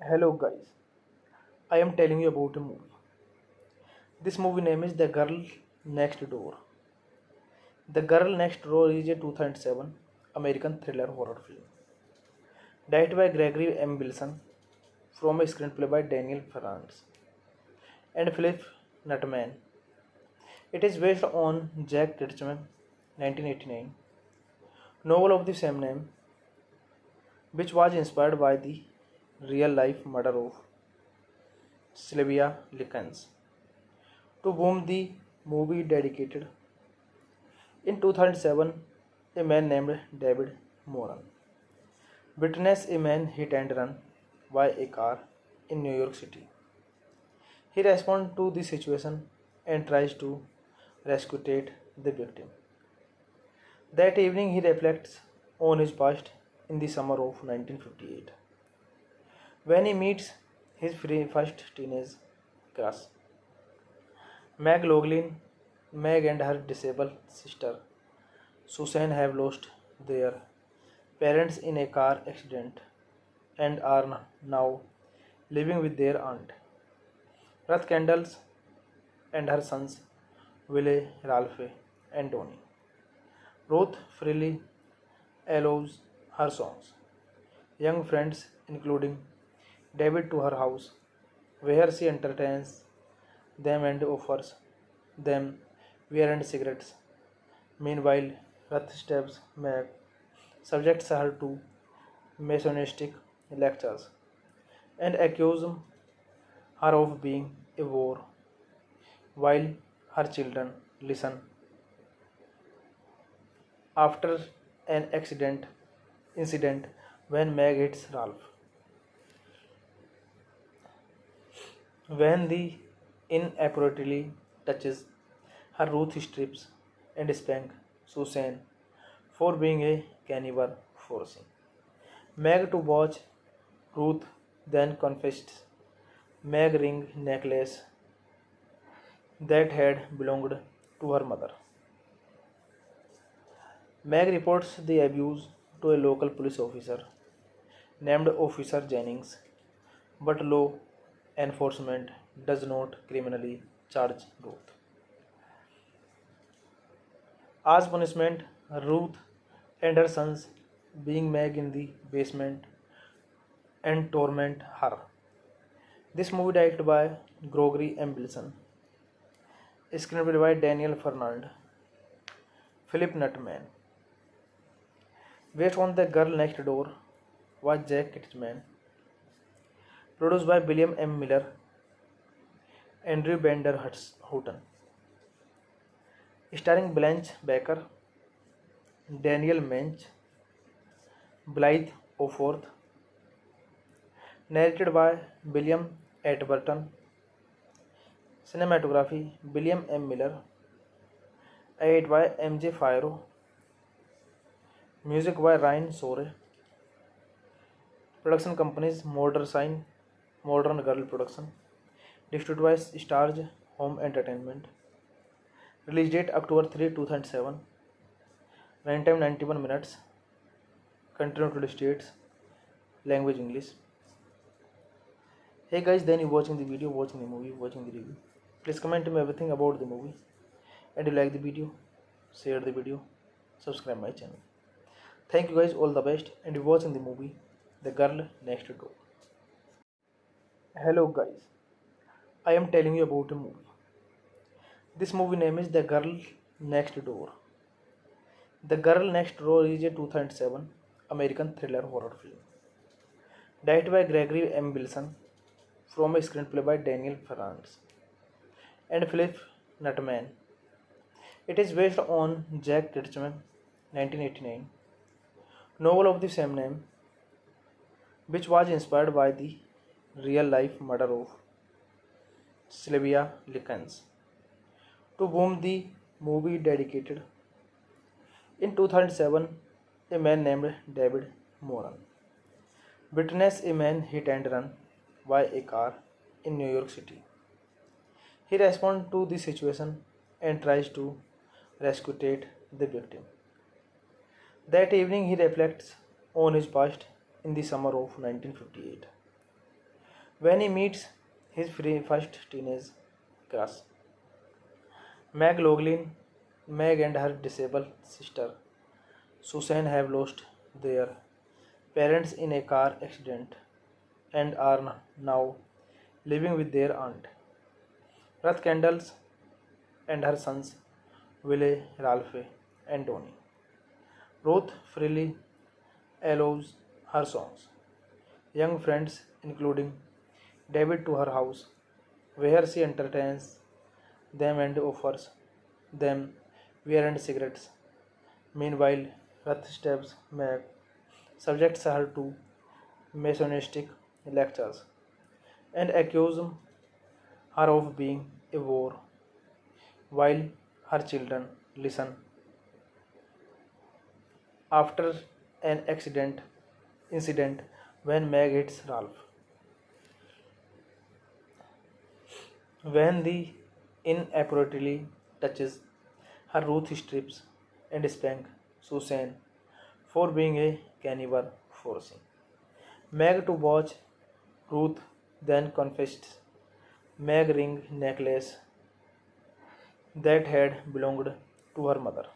Hello guys, I am telling you about a movie. This movie name is The Girl Next Door. The Girl Next Door is a 2007 American thriller horror film directed by Gregory M. Wilson from a screenplay by Daniel Franz and Philip Nutman. It is based on Jack Ketchum 1989 novel of the same name, which was inspired by the real life murder of Sylvia Likens, to whom the movie dedicated. In 2007, a man named David Moran witnessed a man hit and run by a car in New York City. He responds to the situation and tries to rescue the victim. That evening, he reflects on his past in the summer of 1958 when he meets his first teenage crush, Meg Loughlin. Meg and her disabled sister Susan have lost their parents in a car accident and are now living with their aunt, Ruth Kendall, and her sons Willie, Ralph, and Tony. Ruth freely allows her songs, young friends, including David, to her house, where she entertains them and offers them beer and cigarettes. Meanwhile, Ruth stabs Meg, subjects her to misogynistic lectures, and accuses her of being a whore, while her children listen. After an incident when Meg hits Ralph, when the inappropriately touches her, Ruth strips and spanks Susan for being a cannibal, forcing Meg to watch. Ruth then confessed Meg ring necklace that had belonged to her mother. Meg reports the abuse to a local police officer named Officer Jennings, but law enforcement does not criminally charge Ruth. As punishment, Ruth and her sons being Meg in the basement and torment her. This movie directed by Gregory M. Bilson, screenplay by Daniel Fernand, Philip Nutman. Based on The Girl Next Door was Jack Kitchman. Produced by William M. Miller, Andrew Bender Houghton. Starring Blanche Baker, Daniel Mench, Blythe Oforth. Narrated by William Atherton. Cinematography William M. Miller. Edited by M.J. Firo. Music by Ryan Sore. Production companies Modern Girl Production. Distributed by Starz Home Entertainment. Release date October 3, 2007. Runtime 91 minutes. Country United States. Language English. Hey guys, then you watching the video, watching the movie, watching the review. Please comment me everything about the movie. And you like the video, share the video, subscribe my channel. Thank you guys, all the best, and you watching the movie The Girl Next Door. Hello guys, I am telling you about a movie. This movie name is The Girl Next Door. The Girl Next Door is a 2007 American thriller horror film. Directed by Gregory M. Bilson, from a screenplay by Daniel Ferrans and Philip Nutman. It is based on Jack Kitchman 1989 novel of the same name, which was inspired by the real-life murder of Sylvia Likens, to whom the movie dedicated. In 2007, a man named David Moran witnessed a man hit and run by a car in New York City. He responds to the situation and tries to rescue the victim. That evening, he reflects on his past in the summer of 1958 when he meets his first teenage crush, Meg Loughlin. Meg and her disabled sister Susan have lost their parents in a car accident and are now living with their aunt, Ruth Kendall, and her sons Willie, Ralph, and Tony. Ruth freely allows her songs, young friends, including David, to her house, where she entertains them and offers them beer and cigarettes. Meanwhile, Ruth stabs Meg, subjects her to misogynistic lectures, and accuses her of being a war, while her children listen. After an incident when Meg hits Ralph. When the inappropriately touches her, Ruth strips and spanks Susan for being a cannibal, forcing Meg to watch. Ruth then confessed Meg ring necklace that had belonged to her mother.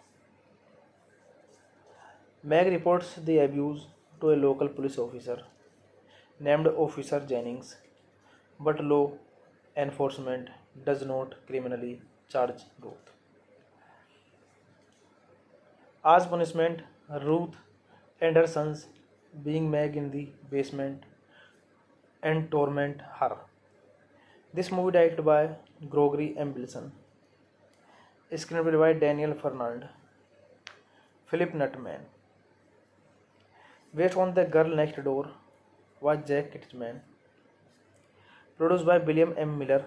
Meg reports the abuse to a local police officer named Officer Jennings, but law enforcement does not criminally charge Ruth. As punishment, Ruth and her sons being Meg in the basement and torment her. This movie directed by Gregory M. Wilson, screenplay by Daniel Fernand, Philip Nutman. Based on The Girl Next Door was Jack Kitchman. Produced by William M. Miller,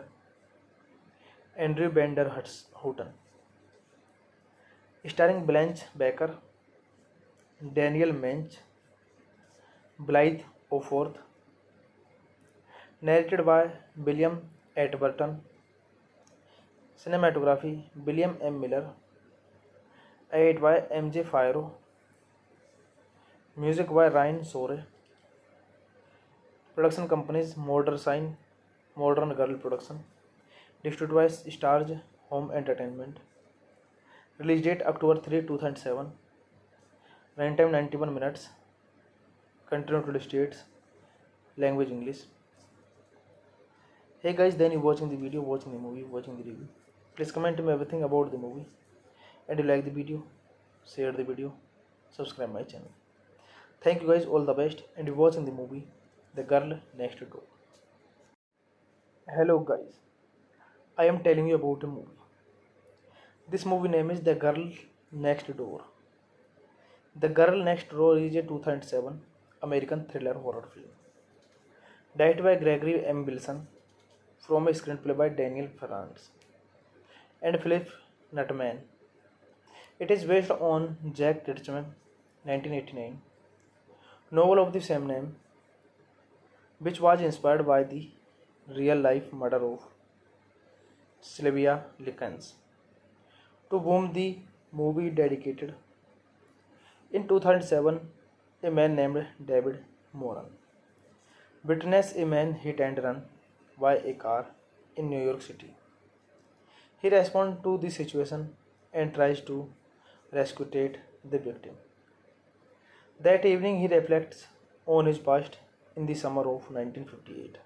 Andrew Bender Houghton. Starring Blanche Baker, Daniel Mench, Blythe Oforth. Narrated by William Atburton. Cinematography William M. Miller. Edited by M.J. Firo. Music by Ryan Sore. Production companies Modern Girl Production. Distributed by Stars Home Entertainment. Release date October 3, 2007. Runtime 91 minutes. Country United States. Language English. Hey guys, then you watching the video, watching the movie, watching the review. Please comment to me everything about the movie. And you like the video, share the video, subscribe my channel. Thank you guys, all the best, and you're watching the movie The Girl Next Door. Hello guys, I am telling you about a movie. This movie name is The Girl Next Door. The Girl Next Door is a 2007 American thriller horror film. Directed by Gregory M. Wilson, from a screenplay by Daniel Ferrans and Philip Nutman. It is based on Jack Ketchum 1989 novel of the same name, which was inspired by the real-life murder of Sylvia Likens, to whom the movie dedicated. In 2007, a man named David Moran witnessed a man hit and run by a car in New York City. He responds to the situation and tries to rescue the victim. That evening, he reflects on his past in the summer of 1958,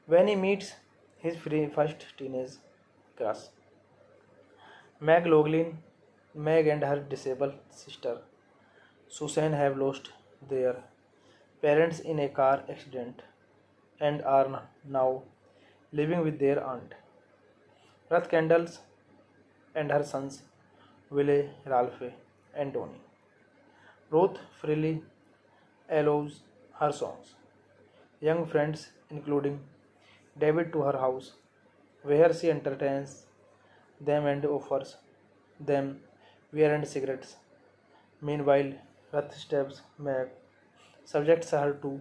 when he meets his first teenage crush, Meg Loughlin. Meg and her disabled sister, Susan, have lost their parents in a car accident and are now living with their aunt, Ruth Kendall, and her sons, Willie, Ralph, and Tony. Ruth freely allows her songs, young friends, including David, to her house, where she entertains them and offers them beer and cigarettes. Meanwhile, Ruth stabs Meg, subjects her to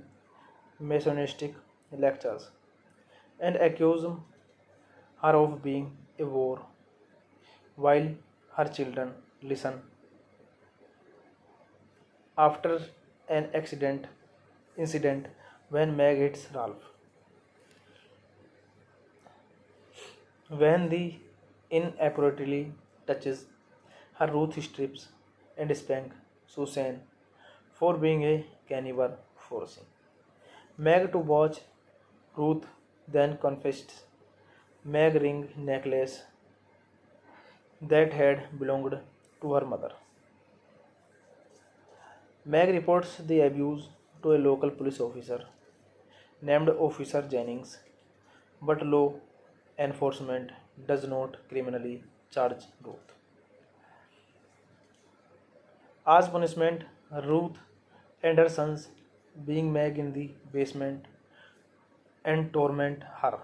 Masonistic lectures, and accuses her of being a whore, while her children listen. After an incident when Meg hits Ralph. When the inappropriately touches her, Ruth strips and spanks Susan for being a cannibal, forcing Meg to watch. Ruth then confessed Meg ring necklace that had belonged to her mother. Meg reports the abuse to a local police officer named Officer Jennings, but law enforcement does not criminally charge Ruth. As punishment, Ruth and her sons being Meg in the basement and torment her.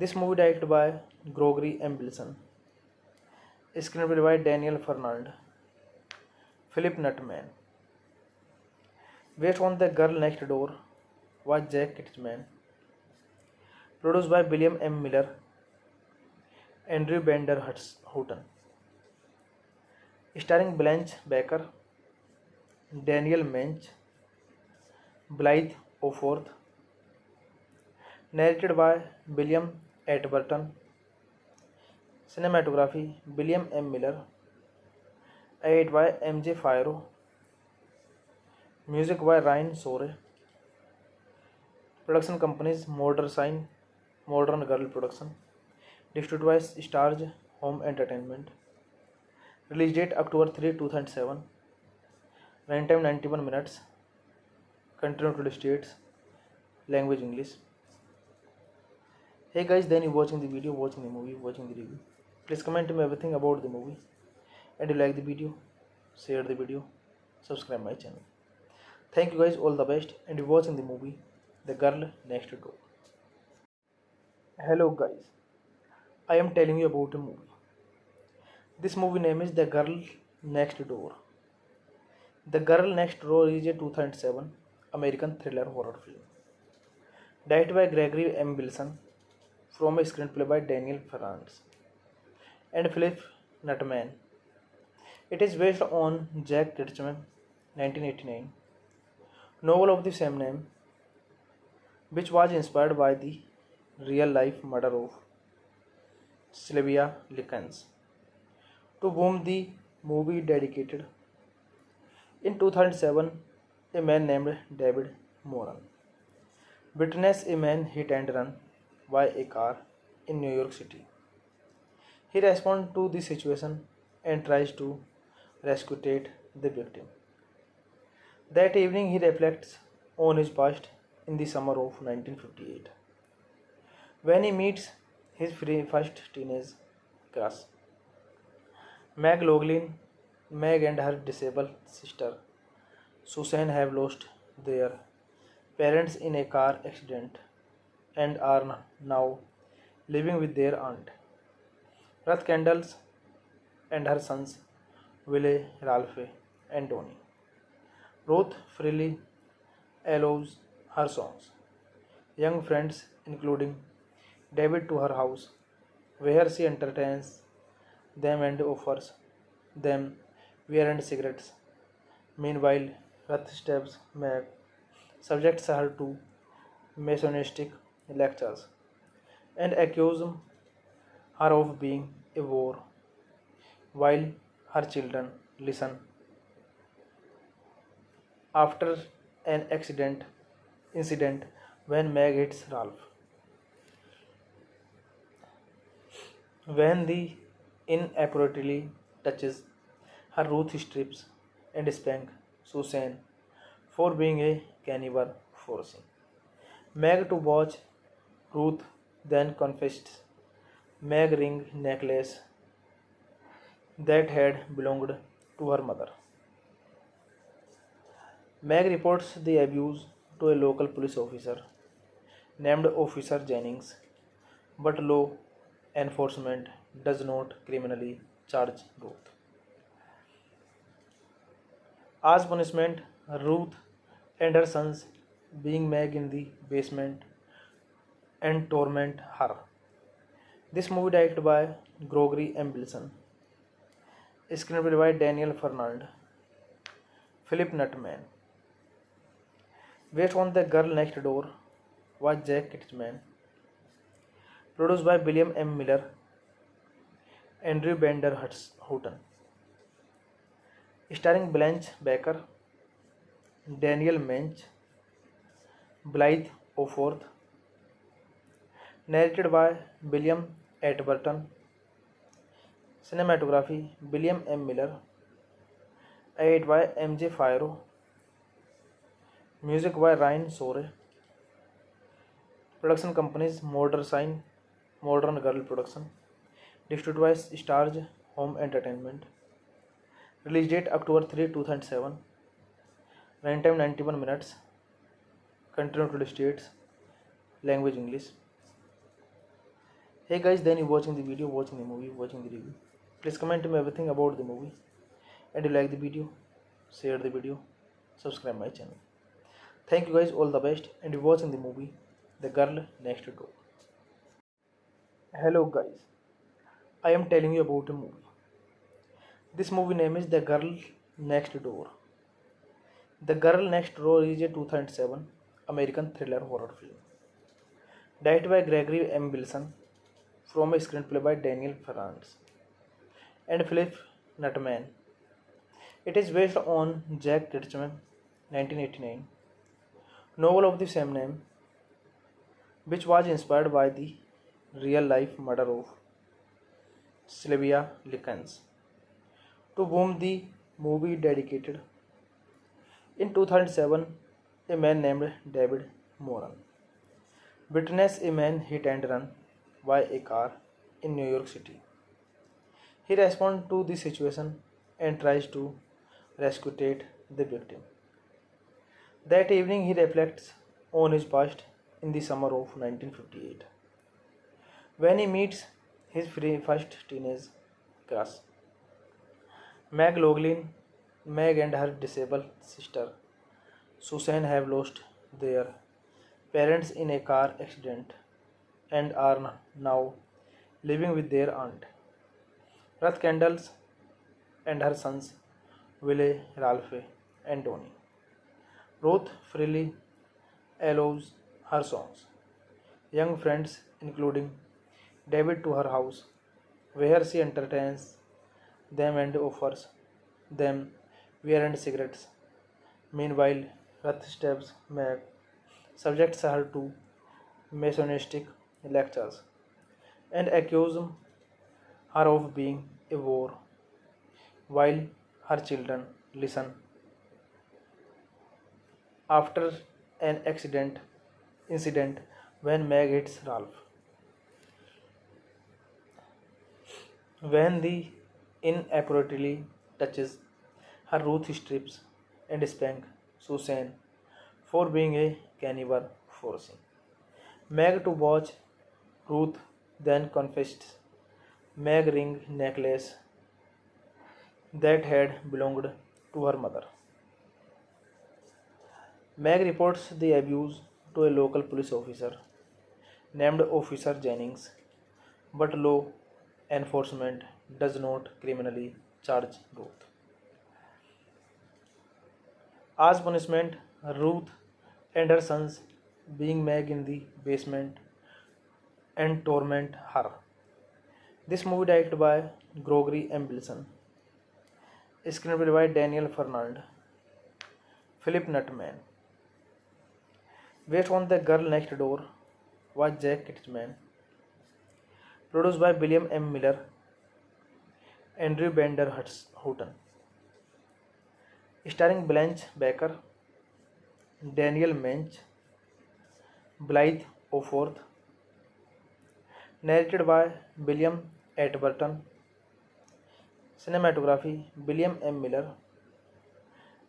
This movie directed by Gregory M. Bilson. Screenplay by Daniel Fernand. Philip Nutman. Based on The Girl Next Door was Jack Kitchman. Produced by William M. Miller, Andrew Bender Houghton. Starring Blanche Baker, Daniel Mench, Blythe Oforth. Narrated by William Atherton. Cinematography William M. Miller. Edited by M.J. Firo. Music by Ryan Sore. Production companies Modern Sign, Modern Girl Production. Distributed by Starz Home Entertainment. Release date October 3, 2007. Runtime 91 minutes. Country United States. Language English. Hey guys, then you watching the video, watching the movie, watching the review. Please comment me everything about the movie. And you like the video, share the video, subscribe my channel. Thank you guys, all the best, and you watching the movie The Girl Next Door. Hello guys, I am telling you about a movie. This movie name is The Girl Next Door. The Girl Next Door is a 2007 American thriller horror film. Directed by Gregory M. Bilson, from a screenplay by Daniel Fernand and Philip Nutman. It is based on Jack Kitchman 1989 novel of the same name, which was inspired by the real-life murder of Sylvia Likens, to whom the movie dedicated. In 2007, a man named David Moran witnessed a man hit and run by a car in New York City. He responds to the situation and tries to rescue the victim. That evening, he reflects on his past in the summer of 1958, when he meets his first teenage crush, Meg Loughlin. Meg and her disabled sister, Susan, have lost their parents in a car accident and are now living with their aunt, Ruth Kendall, and her sons, Willie, Ralph, and Tony. Ruth freely allows her sons, young friends, including David, to her house, where she entertains them and offers them beer and cigarettes. Meanwhile, Ruth stabs Meg, subjects her to misogynistic lectures, and accuses her of being a whore, while her children listen. After an incident when Meg hits Ralph, when the inappropriately touches her, Ruth strips and spanks Susan for being a cannibal, forcing Meg to watch. Ruth then confessed Meg ring necklace that had belonged to her mother. Meg reports the abuse to a local police officer named Officer Jennings, but law enforcement does not criminally charge Ruth. As punishment, Ruth and her sons being Meg in the basement and torment her. This movie directed by Gregory M. Bilson. Screenplay by Daniel Fernand. Philip Nutman. Based on The Girl Next Door was Jack Kitchman. Produced by William M. Miller, Andrew Bender Houghton. Starring Blanche Baker, Daniel Mench, Blythe Oforth. Narrated by William Atherton. Cinematography William M. Miller. Edited by M.J. Firo. Music by Ryan Sore. Production companies Modern Sign, Modern Girl Production. Distributed by Starz Home Entertainment. Release date October 3, 2007. Runtime 91 minutes. Country United States. Language English. Hey guys, then you watching the video, watching the movie, watching the review. Please comment me everything about the movie. And you like the video, share the video, subscribe my channel. Thank you guys, all the best. And you watching the movie, The Girl Next Door. Hello guys, I am telling you about a movie. This movie name is The Girl Next Door. The Girl Next Door is a 2007 American thriller horror film. Directed by Gregory M. Wilson from a screenplay by Daniel Ferrance and Philip Nutman. It is based on Jack Ketchum 1989 novel of the same name, which was inspired by the real-life murder of Sylvia Likens, to whom the movie dedicated. In 2007, a man named David Moran witnessed a man hit and run by a car in New York City. He responds to the situation and tries to rescue the victim. That evening, he reflects on his past in the summer of 1958, when he meets his first teenage crush, Meg Loughlin. Meg and her disabled sister, Susan, have lost their parents in a car accident and are now living with their aunt, Ruth Kendall, and her sons, Willie, Ralph, and Tony. Ruth freely allows her songs, young friends, including David, to her house, where she entertains them and offers them beer and cigarettes. Meanwhile, Ruth stabs Meg, subjects her to Masonistic lectures, and accuses her of being a whore, while her children listen. After an incident when Meg hits Ralph, when the inappropriately touches her, Ruth strips and spanks Susan for being a cannibal, forcing Meg to watch. Ruth then confessed Meg ring necklace that had belonged to her mother. Meg reports the abuse to a local police officer named Officer Jennings, but law enforcement does not criminally charge Ruth. As punishment, Ruth and her sons being Meg in the basement and torment her. This movie directed by Gregory M. Wilson, screenplay by Daniel Fernand, Philip Nutman. Based on The Girl Next Door was Jack Ketchum. Produced by William M. Miller, Andrew Bender Houghton. Starring Blanche Baker, Daniel Mench, Blythe Oforth. Narrated by William Atherton. Cinematography William M. Miller.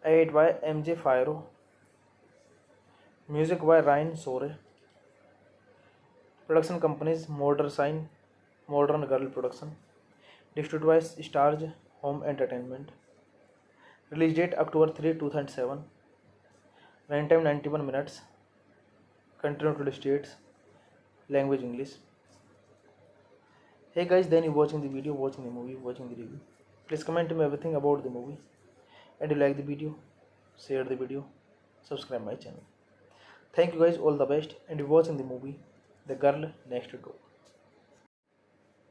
Edited by M.J. Firo. Music by Ryan Sore. Production companies Modern Girl Production. Distributed by Stars Home Entertainment. Release date October 3, 2007. Runtime 91 minutes. Country United States. Language English. Hey guys, then you watching the video, watching the movie, watching the review. Please comment me everything about the movie. And you like the video, share the video, subscribe my channel. Thank you guys, all the best. And you watching the movie, The Girl Next Door.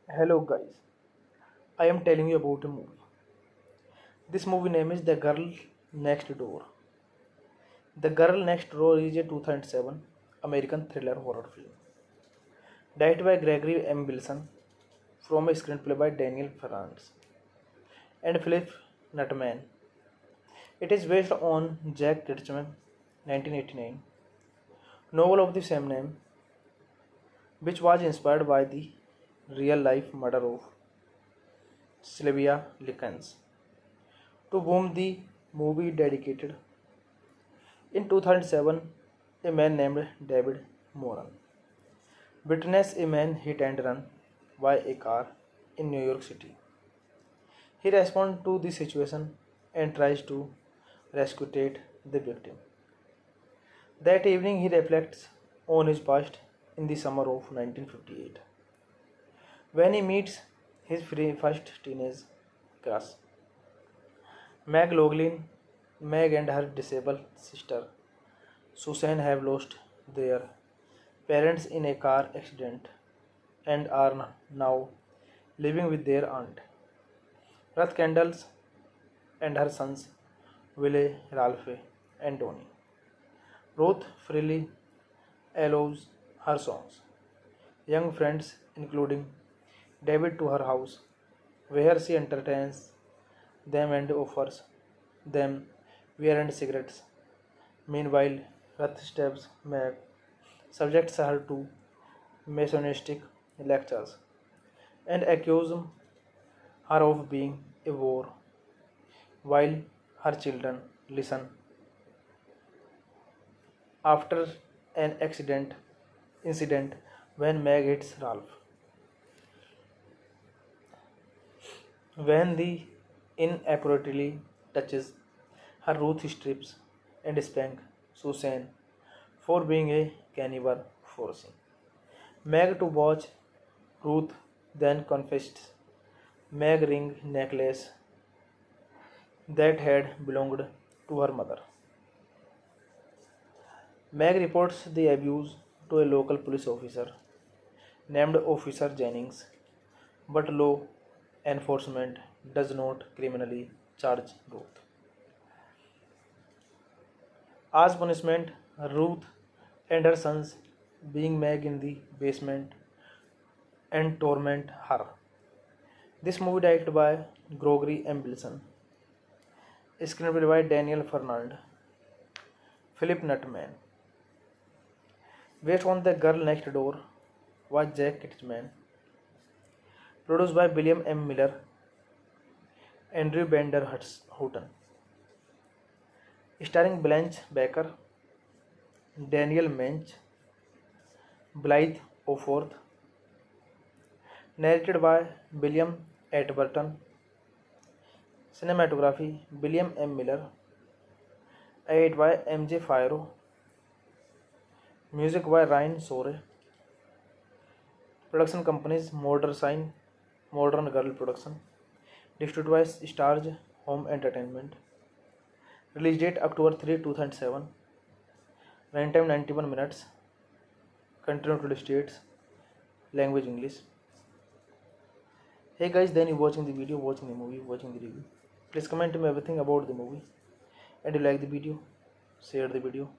Hello guys, I am telling you about a movie. This movie name is The Girl Next Door. The Girl Next Door is a 2007 American thriller horror film. Directed by Gregory M. Wilson from a screenplay by Daniel Ferrance and Philip Nutman. It is based on Jack Ketchum 1989 novel of the same name, which was inspired by the real-life murder of Sylvia Likens, to whom the movie dedicated. In 2007, a man named David Moran witnessed a man hit and run by a car in New York City. He responds to the situation and tries to rescue the victim. That evening, he reflects on his past in the summer of 1958 when he meets his first teenage crush. Meg Loughlin. Meg and her disabled sister Susan have lost their parents in a car accident and are now living with their aunt. Ruth Kendall and her sons Willie, Ralph, and Tony. Ruth freely allows her songs, young friends, including David, to her house, where she entertains them and offers them beer and cigarettes. Meanwhile, Ruth stabs Meg, subjects her to misogynistic lectures, and accuses her of being a whore, while her children listen. After an incident when Meg hits Ralph, when the inappropriately touches her, Ruth strips and spanks Susan for being a cannibal, forcing Meg to watch. Ruth then confessed Meg ring necklace that had belonged to her mother. Meg reports the abuse to a local police officer named Officer Jennings, but law enforcement does not criminally charge Ruth. As punishment, Ruth and her sons being Meg in the basement and torment her. This movie directed by Gregory M. Bilson, screenplay by Daniel Fernand, Philip Nutman. Based on The Girl Next Door was Jack Kitchman. Produced by William M. Miller, Andrew Bender Houghton. Starring Blanche Baker, Daniel Mench, Blythe Oforth. Narrated by William Atburton. Cinematography William M. Miller. Edited by M.J. Firo. Music by Ryan Sore. Production companies Modern Sign, Modern Girl Production. Distributed by Stars Home Entertainment. Release date October 3, 2007. Runtime 91 minutes. Country United States. Language English. Hey guys, then you watching the video, watching the movie, watching the review. Please comment to me everything about the movie. And you like the video, share the video,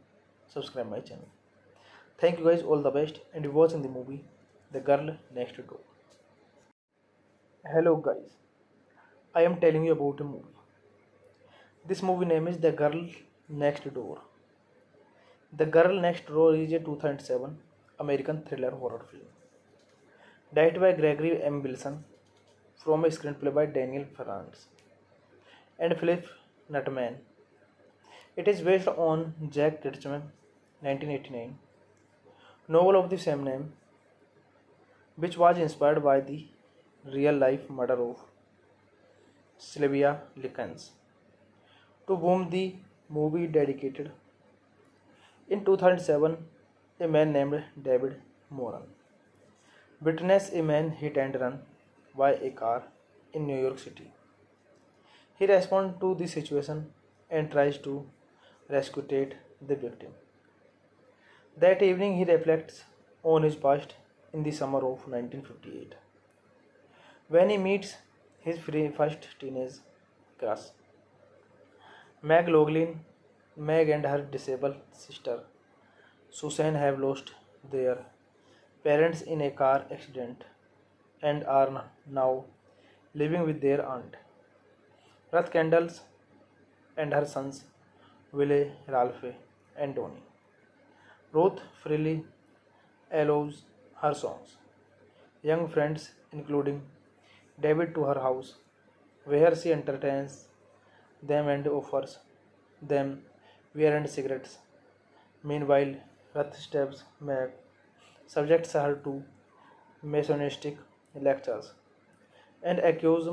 subscribe my channel. Thank you guys, all the best, and you're watching the movie The Girl Next Door. Hello guys, I am telling you about a movie. This movie name is The Girl Next Door. The Girl Next Door is a 2007 American thriller horror film. Directed by Gregory M. Bilson, from a screenplay by Daniel Ferrans and Philip Nutman. It is based on Jack Ketchum 1989 novel of the same name, which was inspired by the real-life murder of Sylvia Likens, to whom the movie dedicated. In 2007, a man named David Moran witnessed a man hit and run by a car in New York City. He responds to the situation and tries to rescue the victim. That evening, he reflects on his past in the summer of 1958 when he meets his first teenage crush. Meg Loughlin. Meg and her disabled sister Susan have lost their parents in a car accident and are now living with their aunt. Ruth Kendall and her sons Willie, Ralph, and Tony. Ruth freely allows her songs, young friends, including David, to her house, where she entertains them and offers them beer and cigarettes. Meanwhile, Ruth stabs Meg, subjects her to misogynistic lectures and accuse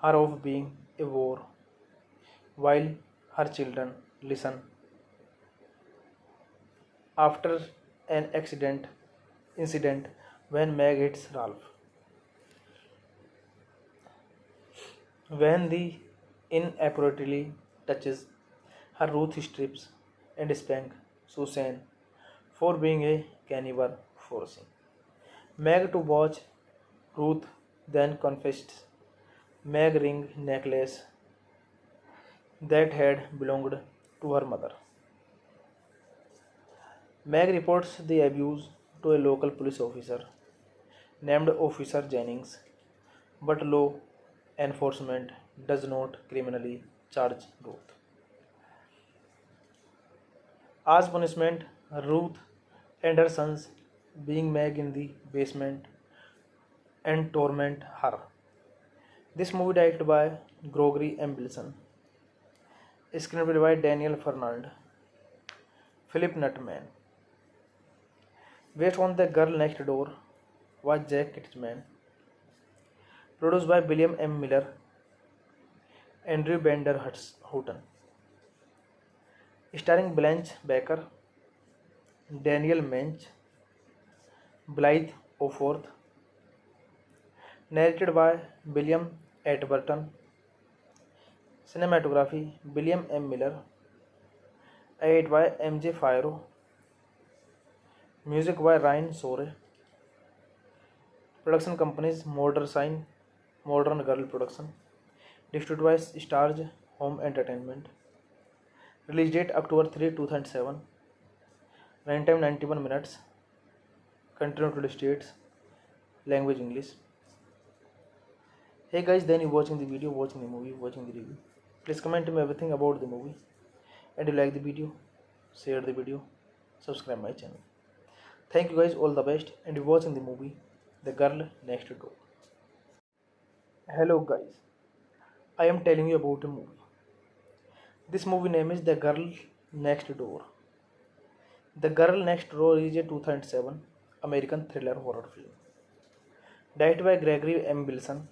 her of being a whore while her children listen. After an incident when Meg hits Ralph. When the inappropriately touches her, Ruth strips and spanks Susan for being a cannibal, forcing Meg to watch. Ruth then confessed Meg ring necklace that had belonged to her mother. Meg reports the abuse to a local police officer named Officer Jennings, but law enforcement does not criminally charge Ruth. As punishment, Ruth and her sons being Meg in the basement and torment her. This movie directed by Gregory M. Bilson, screenplay by Daniel Fernand, Philip Nutman, based on The Girl Next Door was Jack Kitchman, produced by William M. Miller, Andrew Bender Houghton, starring Blanche Baker, Daniel Mench, Blythe Oforth, narrated by William Atburton, cinematography William M. Miller, edited by M.J. Firo, music by Ryan Sore, production companies Modern Girl Production, distributed by Starz Home Entertainment, release date October 3, 2007, runtime 91 minutes, country United States, language English. Hey guys, then you watching the video, watching the movie, watching the review. Please comment me everything about the movie, and you like the video, share the video, subscribe my channel. Thank you guys, all the best, and you watching the movie The Girl Next Door. Hello guys, I am telling you about a movie. This movie name is The Girl Next Door. The Girl Next Door is a 2007 American thriller horror film, directed by Gregory M. Bilson,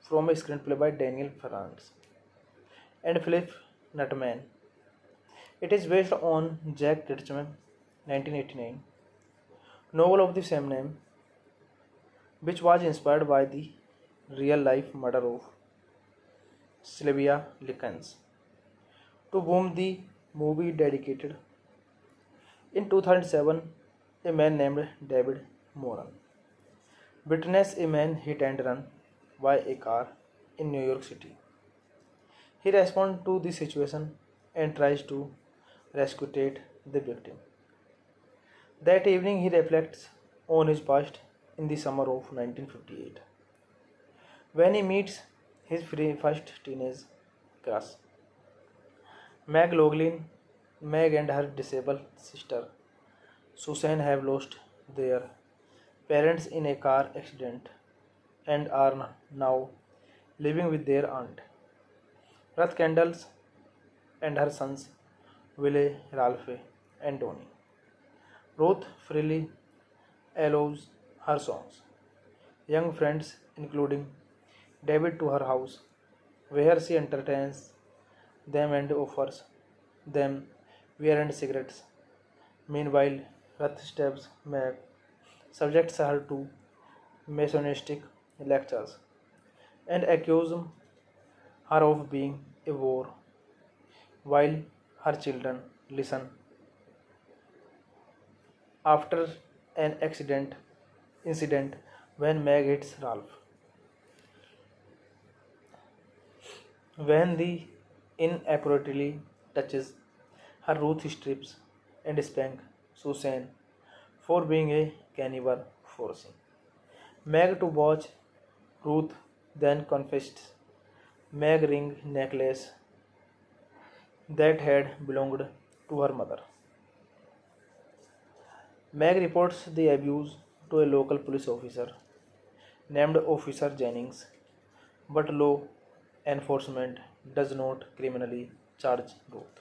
from a screenplay by Daniel Franz and Philip Nutman. It is based on Jack Kitchman 1989 novel of the same name, which was inspired by the real-life murder of Sylvia Likens, to whom the movie dedicated. In 2007, a man named David Moran witnessed a man hit and run by a car in New York City. He responds to the situation and tries to rescue the victim. That evening, he reflects on his past in the summer of 1958, when he meets his first teenage crush, Meg Loughlin. Meg and her disabled sister Susan have lost their parents in a car accident and are now living with their aunt, Ruth Kendalls, and her sons Willie, Ralph, and Tony. Ruth freely allows her songs, young friends, including David, to her house, where she entertains them and offers them beer and cigarettes. Meanwhile, Ruth stabs Meg, subjects her to misogynistic lectures, and accuses her of being a whore, while her children listen. After an incident when Meg hits Ralph. When the inappropriately touches her, Ruth strips and spanks Susan for being a cannibal, forcing Meg to watch. Ruth then confessed Meg ring necklace that had belonged to her mother. Meg reports the abuse to a local police officer named Officer Jennings, but law enforcement does not criminally charge Ruth.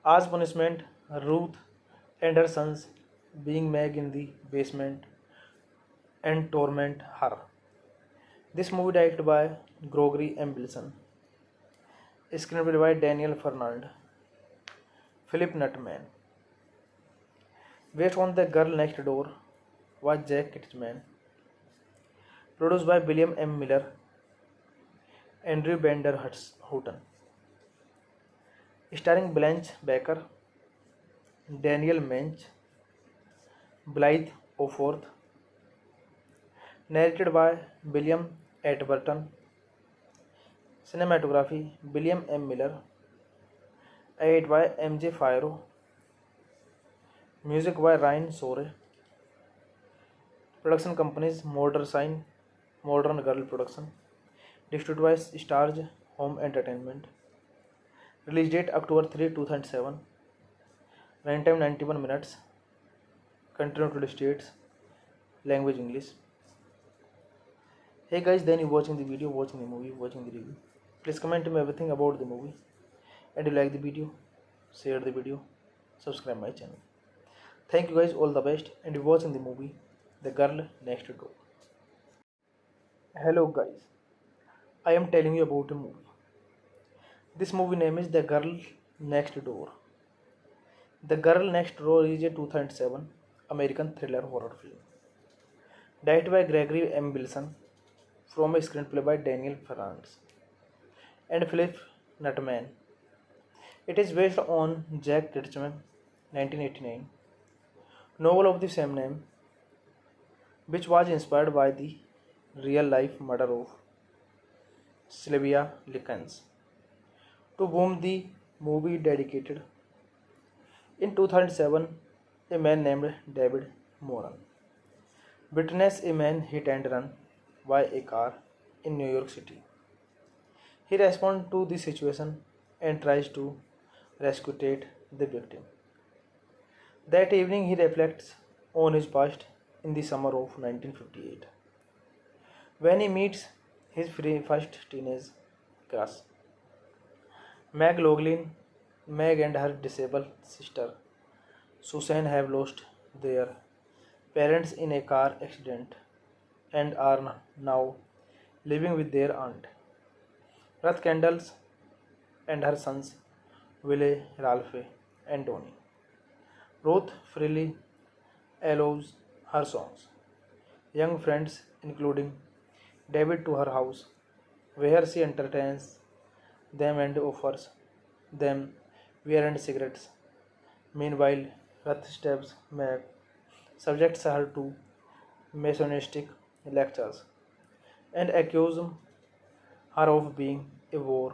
As punishment, Ruth and her sons, being Meg in the basement and torment her. This movie directed by Gregory M. Wilson, screenplay by Daniel Fernand, Philip Nutman. Based on The Girl Next Door was Jack Kitchman. Produced by William M. Miller, Andrew Bender Houghton. Starring Blanche Baker, Daniel Mench, Blythe Oforth. Narrated by William Atherton. Cinematography William M. Miller. Edited by M.J. Firo. Music by Ryan Sore. Production companies Modern Girl Production. Distributed by Stars Home Entertainment. Release date October 3, 2007. Runtime 91 minutes. Country United States. Language English. Hey guys, then you watching the video, watching the movie, watching the review. Please comment me everything about the movie. And you like the video, share the video, subscribe my channel. Thank you guys, all the best. And you watching the movie The Girl Next Door. Hello guys, I am telling you about a movie. This movie name is The Girl Next Door. The Girl Next Door is a 2007 American thriller horror film. Directed by Gregory M. Wilson, from a screenplay by Daniel Fernand and Philip Nutman. It is based on Jack Kitchman 1989 novel of the same name, which was inspired by the real-life murder of Sylvia Likens, to whom the movie dedicated. In 2007, a man named David Moran witnessed a man hit and run by a car in New York City. He responds to the situation and tries to rescue the victim. That evening, he reflects on his past in the summer of 1958, when he meets his first teenage crush, Meg Loughlin. Meg and her disabled sister, Susan, have lost their parents in a car accident and are now living with their aunt, Ruth Kendalls, and her sons, Willie, Ralph, and Tony. Ruth freely allows her songs, young friends, including David, to her house, where she entertains them and offers them beer and cigarettes. Meanwhile, Ruth stabs Meg, subjects her to Masonistic lectures, and accuses her of being a whore,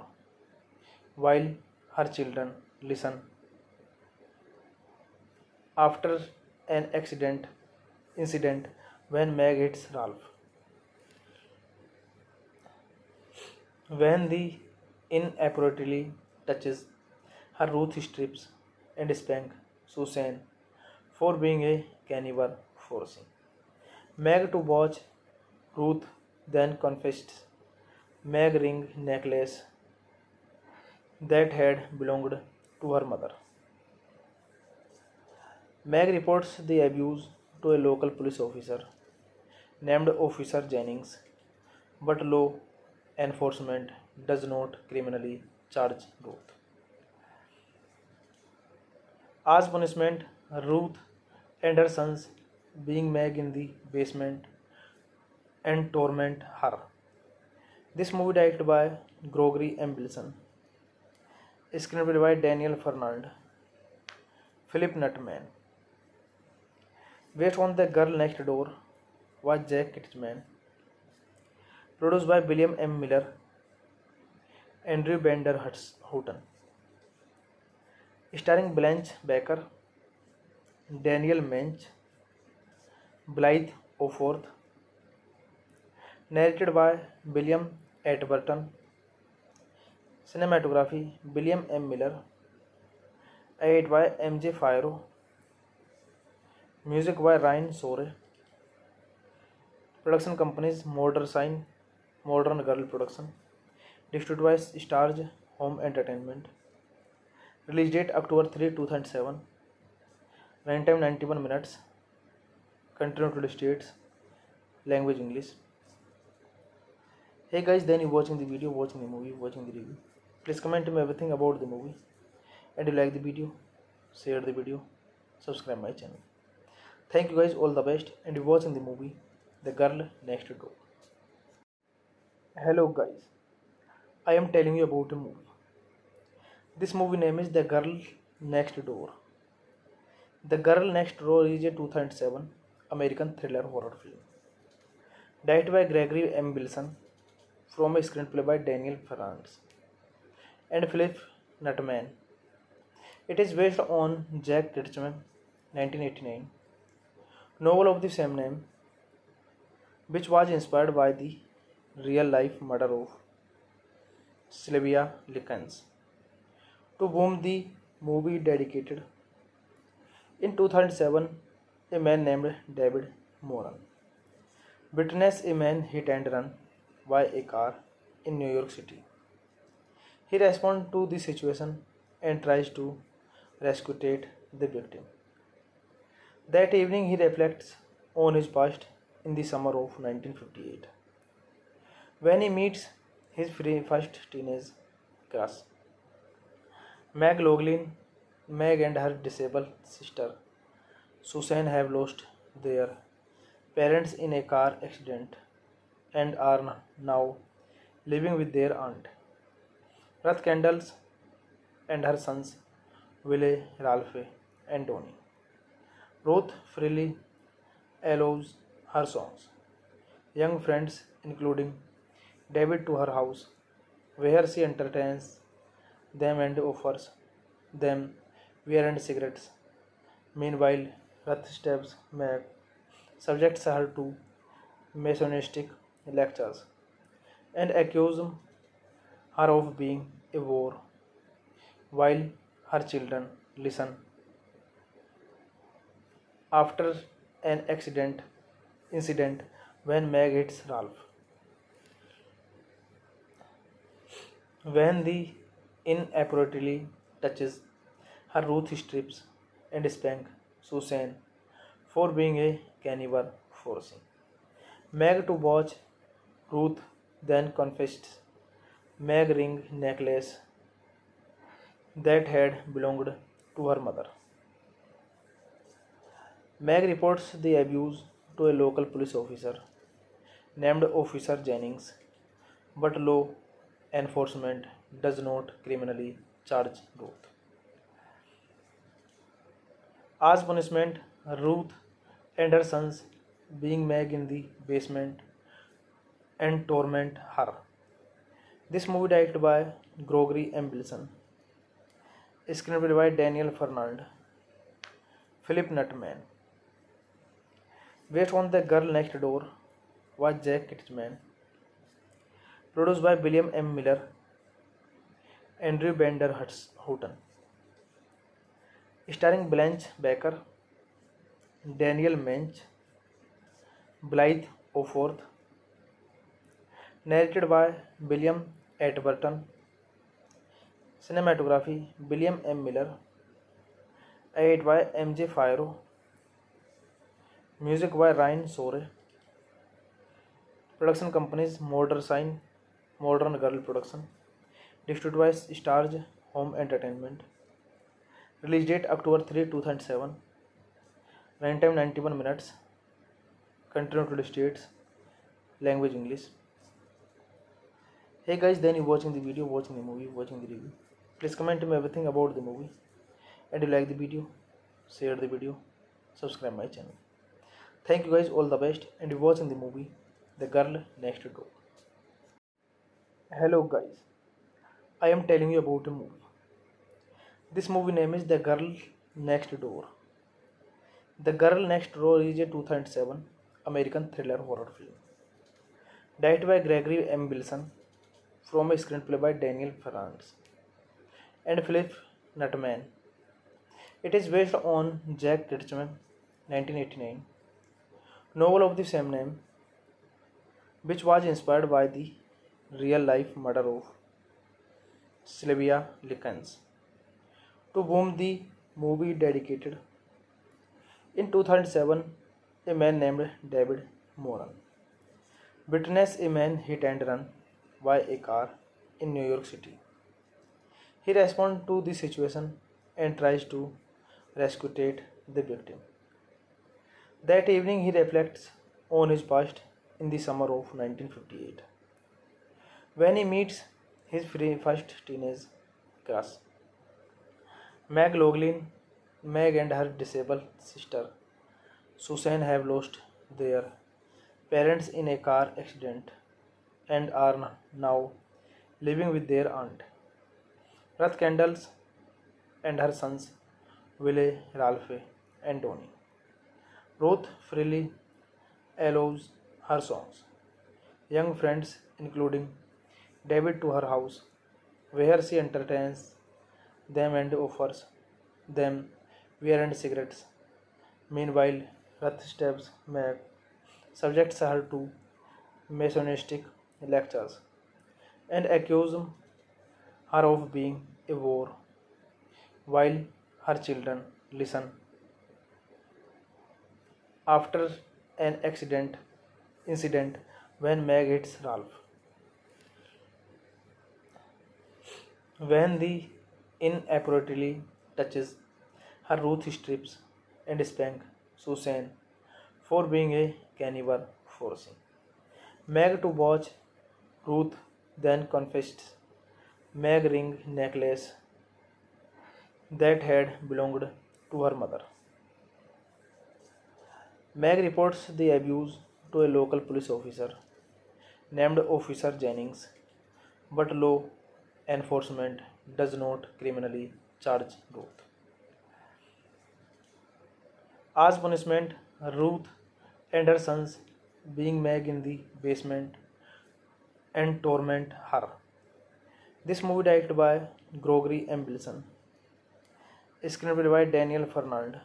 while her children listen. After an incident when Meg hits Ralph. When the inappropriately touches her, Ruth strips and spanks Susan for being a cannibal, forcing Meg to watch. Ruth then confessed Meg ring necklace that had belonged to her mother. Meg reports the abuse to a local police officer named Officer Jennings, but law enforcement does not criminally charge Ruth. As punishment, Ruth and her sons being Meg in the basement and torment her. This movie directed by Gregory M. Wilson, screenplay by Daniel Fernand, Philip Nutman. Based on The Girl Next Door was Jack Kitchman. Produced by William M. Miller, Andrew Bender Houghton. Starring Blanche Baker, Daniel Mench, Blythe Oforth. Narrated by William Atherton. Cinematography William M. Miller. Edited by M.J. Firo. Music by Ryan Sore. Production companies Modern Girl Production. Distributed by Stars Home Entertainment. Release date October 3, 2007. Runtime 91 minutes. Country United States. Language English. Hey guys, then you watching the video, watching the movie, watching the review. Please comment me everything about the movie. And you like the video, share the video, subscribe my channel. Thank you guys, all the best. And you watching the movie The Girl Next Door. Hello guys, I am telling you about a movie. This movie name is The Girl Next Door. The Girl Next Door is a 2007 American thriller horror film. Directed by Gregory M. Wilson from a screenplay by Daniel Franz and Philip Nutman. It is based on Jack Ketchum 1989 novel of the same name, which was inspired by the real-life murder of Sylvia Likens, to whom the movie dedicated. In 2007, a man named David Moran witnessed a man hit and run by a car in New York City. He responds to the situation and tries to rescue the victim. That evening, he reflects on his past in the summer of 1958, when he meets his first teenage crush, Meg Loughlin. Meg and her disabled sister, Susan, have lost their parents in a car accident and are now living with their aunt, Ruth Kendall, and her sons, Willie, Ralph, and Tony. Ruth freely allows her songs, young friends, including David, to her house, where she entertains them and offers them beer and cigarettes. Meanwhile, Ruth stabs Meg, subjects her to misogynistic lectures, and accuses her of being a whore, while her children listen. After an incident when Meg hits Ralph, when the inappropriately touches her, Ruth strips and spanks Susan for being a cannibal, forcing Meg to watch. Ruth then confessed Meg ring necklace that had belonged to her mother. Meg reports the abuse to a local police officer named Officer Jennings, but law enforcement does not criminally charge Ruth. As punishment, Ruth and her sons being Meg in the basement and torment her. This movie directed by Gregory M. Wilson, screenplay by Daniel Fernand, Philip Nutman. Based on The Girl Next Door was Jack Ketchum. Produced by William M. Miller, Andrew Bender Houghton. Starring Blanche Baker, Daniel Mench, Blythe Oforth. Narrated by William Atherton. Cinematography William M. Miller. Edited by M.J. Firo. Music by Ryan Sore. Production companies Modern Girl Production. Distributed by Stars Home Entertainment. Release date October 3, 2007. Runtime 91 minutes. Country United States. Language English. Hey guys, then you watching the video, watching the movie, watching the review. Please comment me everything about the movie. And you like the video, share the video, subscribe my channel. Thank you guys, all the best. And you watching the movie The Girl Next Door. Hello guys, I am telling you about a movie. This movie name is The Girl Next Door. The Girl Next Door is a 2007 American thriller horror film. Directed by Gregory M. Wilson from a screenplay by Daniel Franz and Philip Nutman. It is based on Jack Ketchum 1989 novel of the same name, which was inspired by the real-life murder of Sylvia Likens, to whom the movie dedicated. In 2007, a man named David Moran Witness a man hit and run by a car in New York City. He responds to the situation and tries to rescue the victim. That evening, he reflects on his past in the summer of 1958 when he meets his first teenage crush, Meg Loughlin. Meg and her disabled sister Susan have lost their parents in a car accident and are now living with their aunt. Ruth Kendall and her sons Willie, Ralph, and Tony. Ruth freely allows her songs, young friends, including David, to her house, where she entertains them and offers them beer and cigarettes. Meanwhile, Ruth stabs Meg, subjects her to misogynistic lectures, and accuses her of being a whore, while her children listen. After an incident when Meg hits Ralph, when the inappropriately touches her, Ruth strips and spanks Susan for being a cannibal, forcing Meg to watch. Ruth then confessed Meg ring necklace that had belonged to her mother. Meg reports the abuse to a local police officer named Officer Jennings, but law enforcement does not criminally charge Ruth. As punishment, Ruth and her sons being Meg in the basement and torment her. This movie directed by Gregory M. Wilson, screenplay by Daniel Fernand,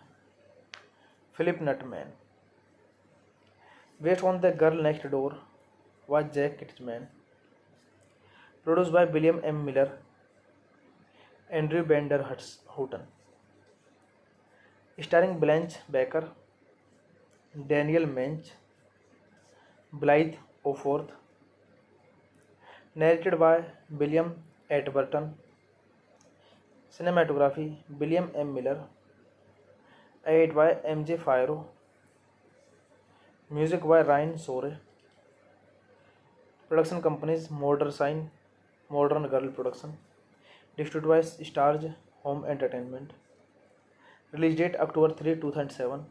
Philip Nutman. Based on The Girl Next Door was Jack Kitchman. Produced by William M. Miller, Andrew Bender Houghton. Starring Blanche Baker, Daniel Mench, Blythe Oforth. Narrated by William Atburton. Cinematography William M. Miller. Edited by M.J. Firo. Music by Ryan Sore. Production companies Modern Girl Production. Distributed by Stars Home Entertainment. Release date October 3, 2007.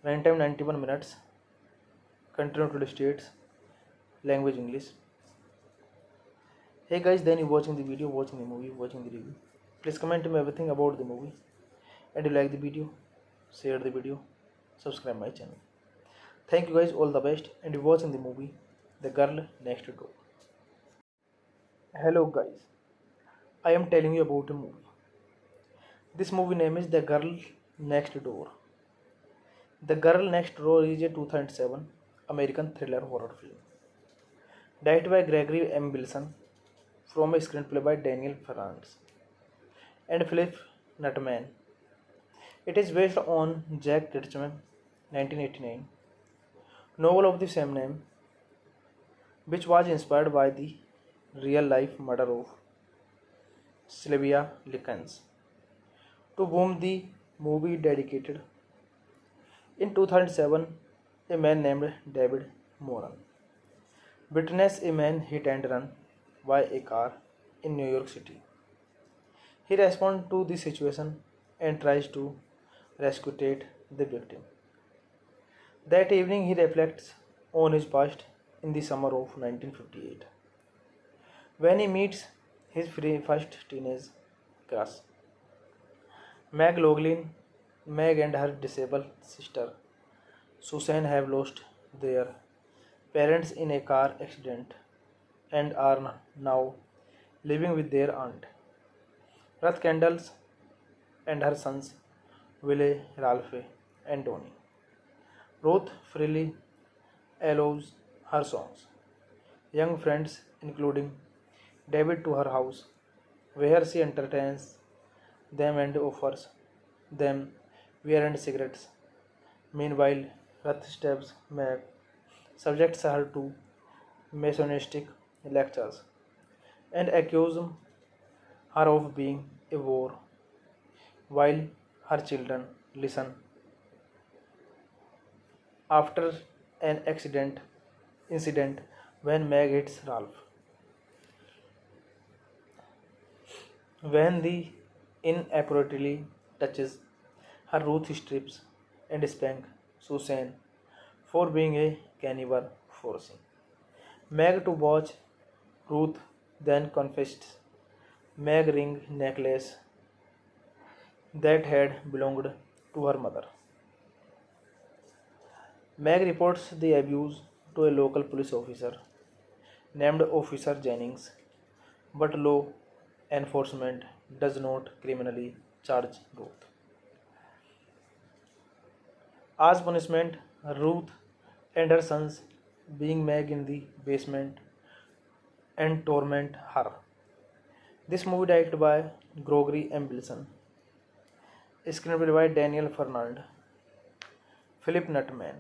Runtime 91 minutes. Country United States. Language English. Hey guys, then you watching the video, watching the movie, watching the review. Please comment me everything about the movie. And you like the video, share the video, subscribe my channel. Thank you guys, all the best, and you watching the movie The Girl Next Door. Hello guys, I am telling you about a movie. This movie name is The Girl Next Door. The Girl Next Door is a 2007 American thriller horror film. Directed by Gregory M. Wilson, from a screenplay by Daniel Franz and Philip Nutman. It is based on Jack Ketchum 1989 novel of the same name, which was inspired by the real-life murder of Sylvia Likens, to whom the movie dedicated. In 2007, a man named David Moran witnessed a man hit and run by a car in New York City. He responds to the situation and tries to rescue the victim. That evening, he reflects on his past in the summer of 1958 when he meets his first teenage crush, Meg Loughlin. Meg and her disabled sister Susan have lost their parents in a car accident and are now living with their aunt. Ruth Kendall and her sons Willie, Ralph, and Tony. Ruth freely allows her songs, young friends, including David, to her house, where she entertains them and offers them beer and cigarettes. Meanwhile, Ruth stabs Meg, subjects her to Masonistic lectures and accuse her of being a whore, while her children listen. After an incident when Meg hits Ralph, when the inappropriately touches her, Ruth strips and spanks Susan for being a cannibal, forcing Meg to watch. Ruth then confessed Meg ring necklace that had belonged to her mother. Meg reports the abuse to a local police officer named Officer Jennings, but law enforcement does not criminally charge Ruth. As punishment, Ruth and her sons being Meg in the basement and torment her. This movie directed by Gregory M. Wilson, screenplay by Daniel Fernand, Philip Nutman.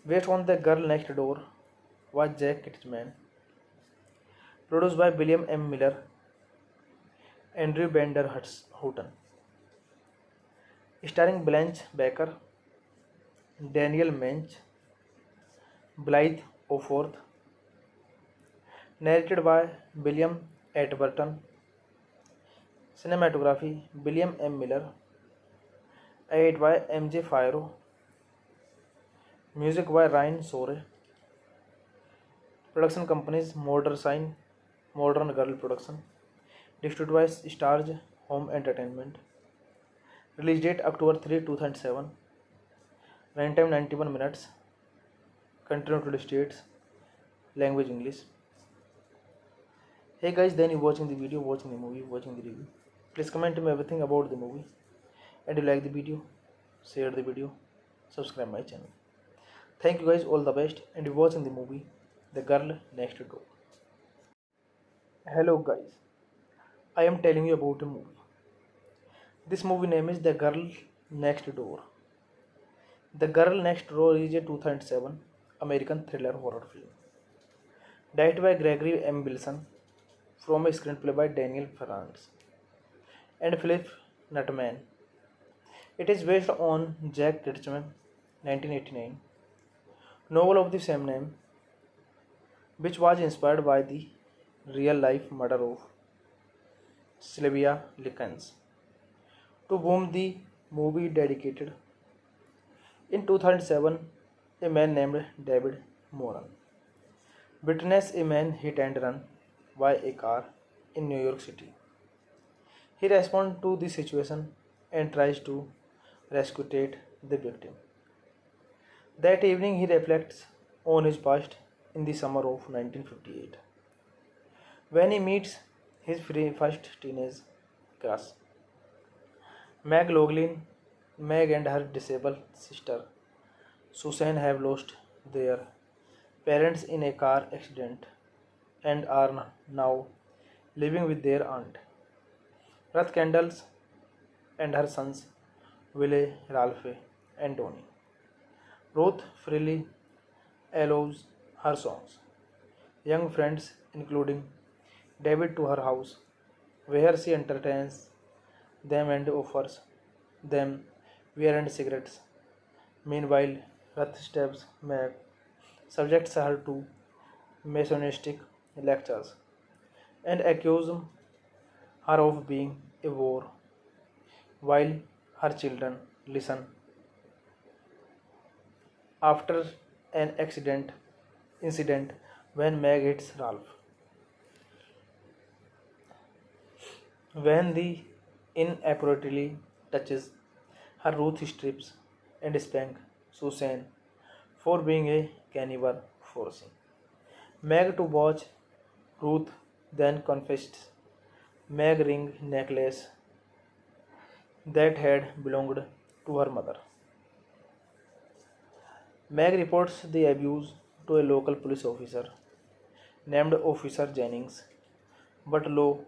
Based on The Girl Next Door was Jack Kitchman. Produced by William M. Miller, Andrew Bender Houghton. Starring Blanche Baker, Daniel Mench, Blythe Oforth. Narrated by William Atburton. Cinematography William M. Miller. Edited by M.J. Firo. Music by Ryan Sore. Production companies Modern Girl Production. Distributed by Stars Home Entertainment. Release date October 3, 2007. Runtime 91 minutes. Country United States. Language English. Hey guys, then you watching the video, watching the movie, watching the review. Please comment me everything about the movie. And you like the video, share the video, subscribe my channel. Thank you guys, all the best, and you watching the movie The Girl Next Door. Hello guys, I am telling you about a movie. This movie name is The Girl Next Door. The Girl Next Door is a 2007 American thriller horror film. Directed by Gregory M. Wilson, from a screenplay by Daniel Ferrans and Philip Nutman. It is based on Jack Ketchum 1989 novel of the same name, which was inspired by the real-life murder of Sylvia Likens, to whom the movie dedicated. In 2007, a man named David Moran witnessed a man hit and run by a car in New York City. He responds to the situation and tries to rescue the victim. That evening, he reflects on his past in the summer of 1958, when he meets his first teenage crush, Meg Loughlin. Meg and her disabled sister Susan have lost their parents in a car accident and are now living with their aunt, Ruth Kendalls, and her sons Willie, Ralph, and Tony. Ruth freely allows her songs, young friends, including David, to her house, where she entertains them and offers them beer and cigarettes. Meanwhile, Ruth stabs Meg, subjects her to Masonistic lectures, and accuses her of being a whore, while her children listen. After an incident when Meg hits Ralph, when the inappropriately touches her, Ruth strips and spanks Susan for being a cannibal, forcing Meg to watch. Ruth then confessed Meg ring necklace that had belonged to her mother. Meg reports the abuse to a local police officer named Officer Jennings, but law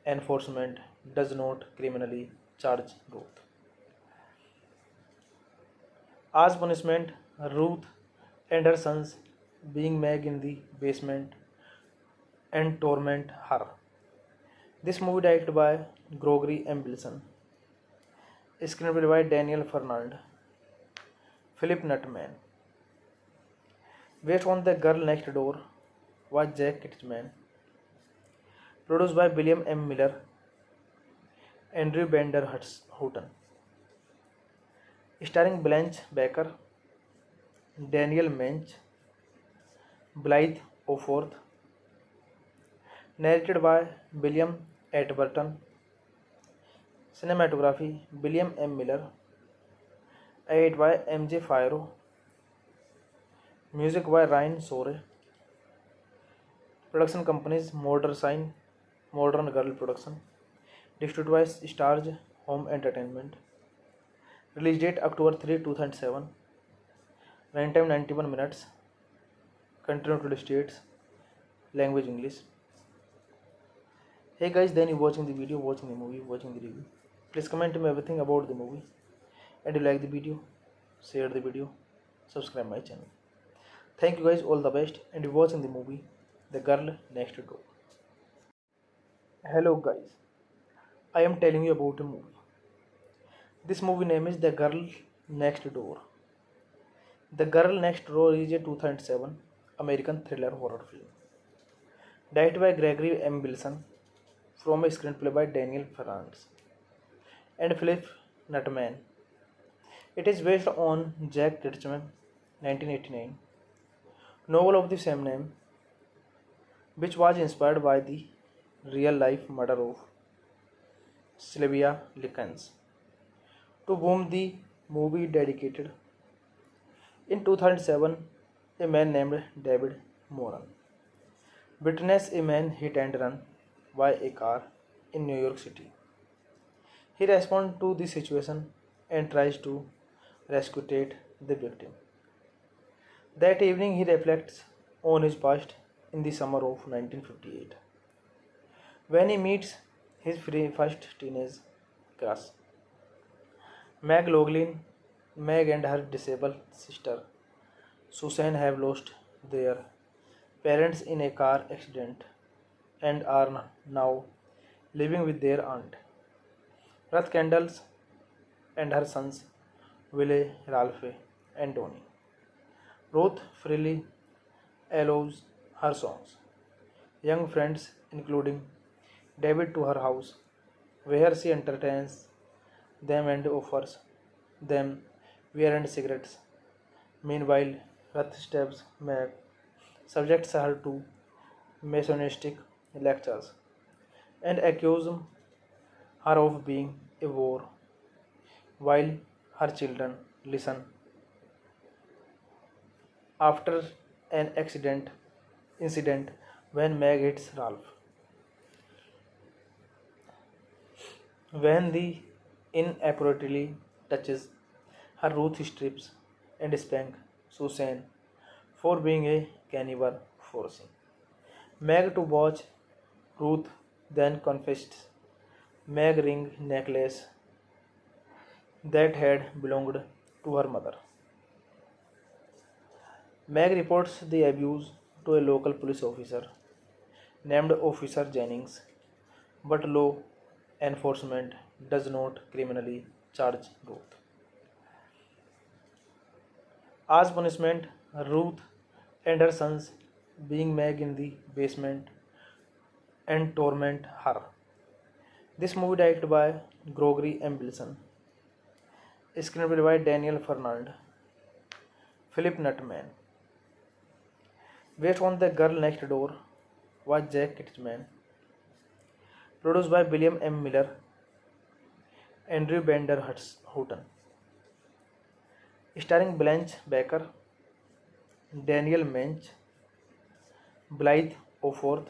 enforcement does not criminally charge Ruth. As punishment, Ruth and her sons, being Meg in the basement, and torment her. This movie directed by Gregory M. Wilson, screenplay by Daniel Fernand, Philip Nutman. Based on The Girl Next Door was Jack Kitchman. Produced by William M. Miller, Andrew Bender Houghton. Starring Blanche Baker, Daniel Mench, Blythe Oforth. Narrated by William Atburton. Cinematography William M. Miller. Edited by M.J. Firo. Music by Ryan Sore. Production companies Modern Sign, Modern Girl Production. Distributed by Stars Home Entertainment. Release date October 3, 2007. Runtime 91 minutes. Country United States. Language English. Hey guys, then you watching the video, watching the movie, watching the review. Please comment me everything about the movie. And you like the video, share the video, subscribe my channel. Thank you guys, all the best, and you watching the movie The Girl Next Door. Hello guys, I am telling you about a movie. This movie name is The Girl Next Door. The Girl Next Door is a 2007 American thriller horror film. Directed by Gregory M. Wilson, from a screenplay by Daniel Fernand and Philip Nutman. It is based on Jack Kitchman 1989 novel of the same name, which was inspired by the real-life murder of Sylvia Likens, to whom the movie dedicated. In 2007, a man named David Moran witnessed a man hit and run by a car in New York City. He responds to the situation and tries to rescue the victim. That evening, he reflects on his past in the summer of 1958, when he meets his first teenage crush, Meg Loughlin. Meg and her disabled sister, Susan, have lost their parents in a car accident and are now living with their aunt, Ruth Kendall, and her sons, Willie, Ralph, and Tony. Ruth freely allows her songs, young friends, including David, to her house, where she entertains them and offers them beer and cigarettes. Meanwhile, Ruth stabs Meg, subjects her to misogynistic lectures, and accuses her of being a whore, while her children listen. After an incident when Meg hits Ralph, when the inappropriately touches her, Ruth strips and spanks Susan for being a cannibal, forcing Meg to watch. Ruth then confessed Meg ring necklace that had belonged to her mother. Meg reports the abuse to a local police officer named Officer Jennings, but law enforcement does not criminally charge Ruth. As punishment, Ruth and her sons, being Meg in the basement, and torment her. This movie directed by Gregory M. Wilson, screenplay by Daniel Fernand, Philip Nutman. Based on The Girl Next Door was Jack Kitchman. Produced by William M. Miller, Andrew Bender Houghton. Starring Blanche Baker, Daniel Mench, Blythe Oforth.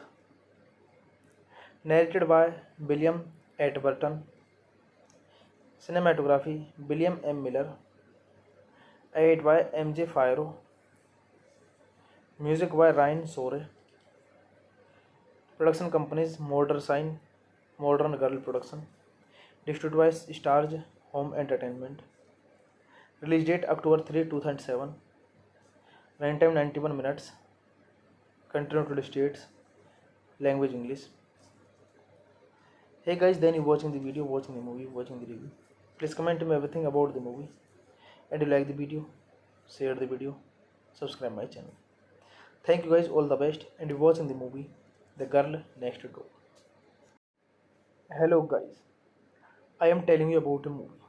Narrated by William Atburton. Cinematography William M. Miller. Edited by M.J. Firo. Music by Ryan Sore. Production companies Modern Sign, Modern Girl Production. Distributed by Stars Home Entertainment. Release date October 3, 2007. Runtime 91 minutes. Country United States. Language English. Hey guys, then you watching the video, watching the movie, watching the review. Please comment me everything about the movie. And you like the video, share the video, subscribe my channel. Thank you guys, all the best. And you watching the movie The Girl Next Door. Hello guys, I am telling you about a movie.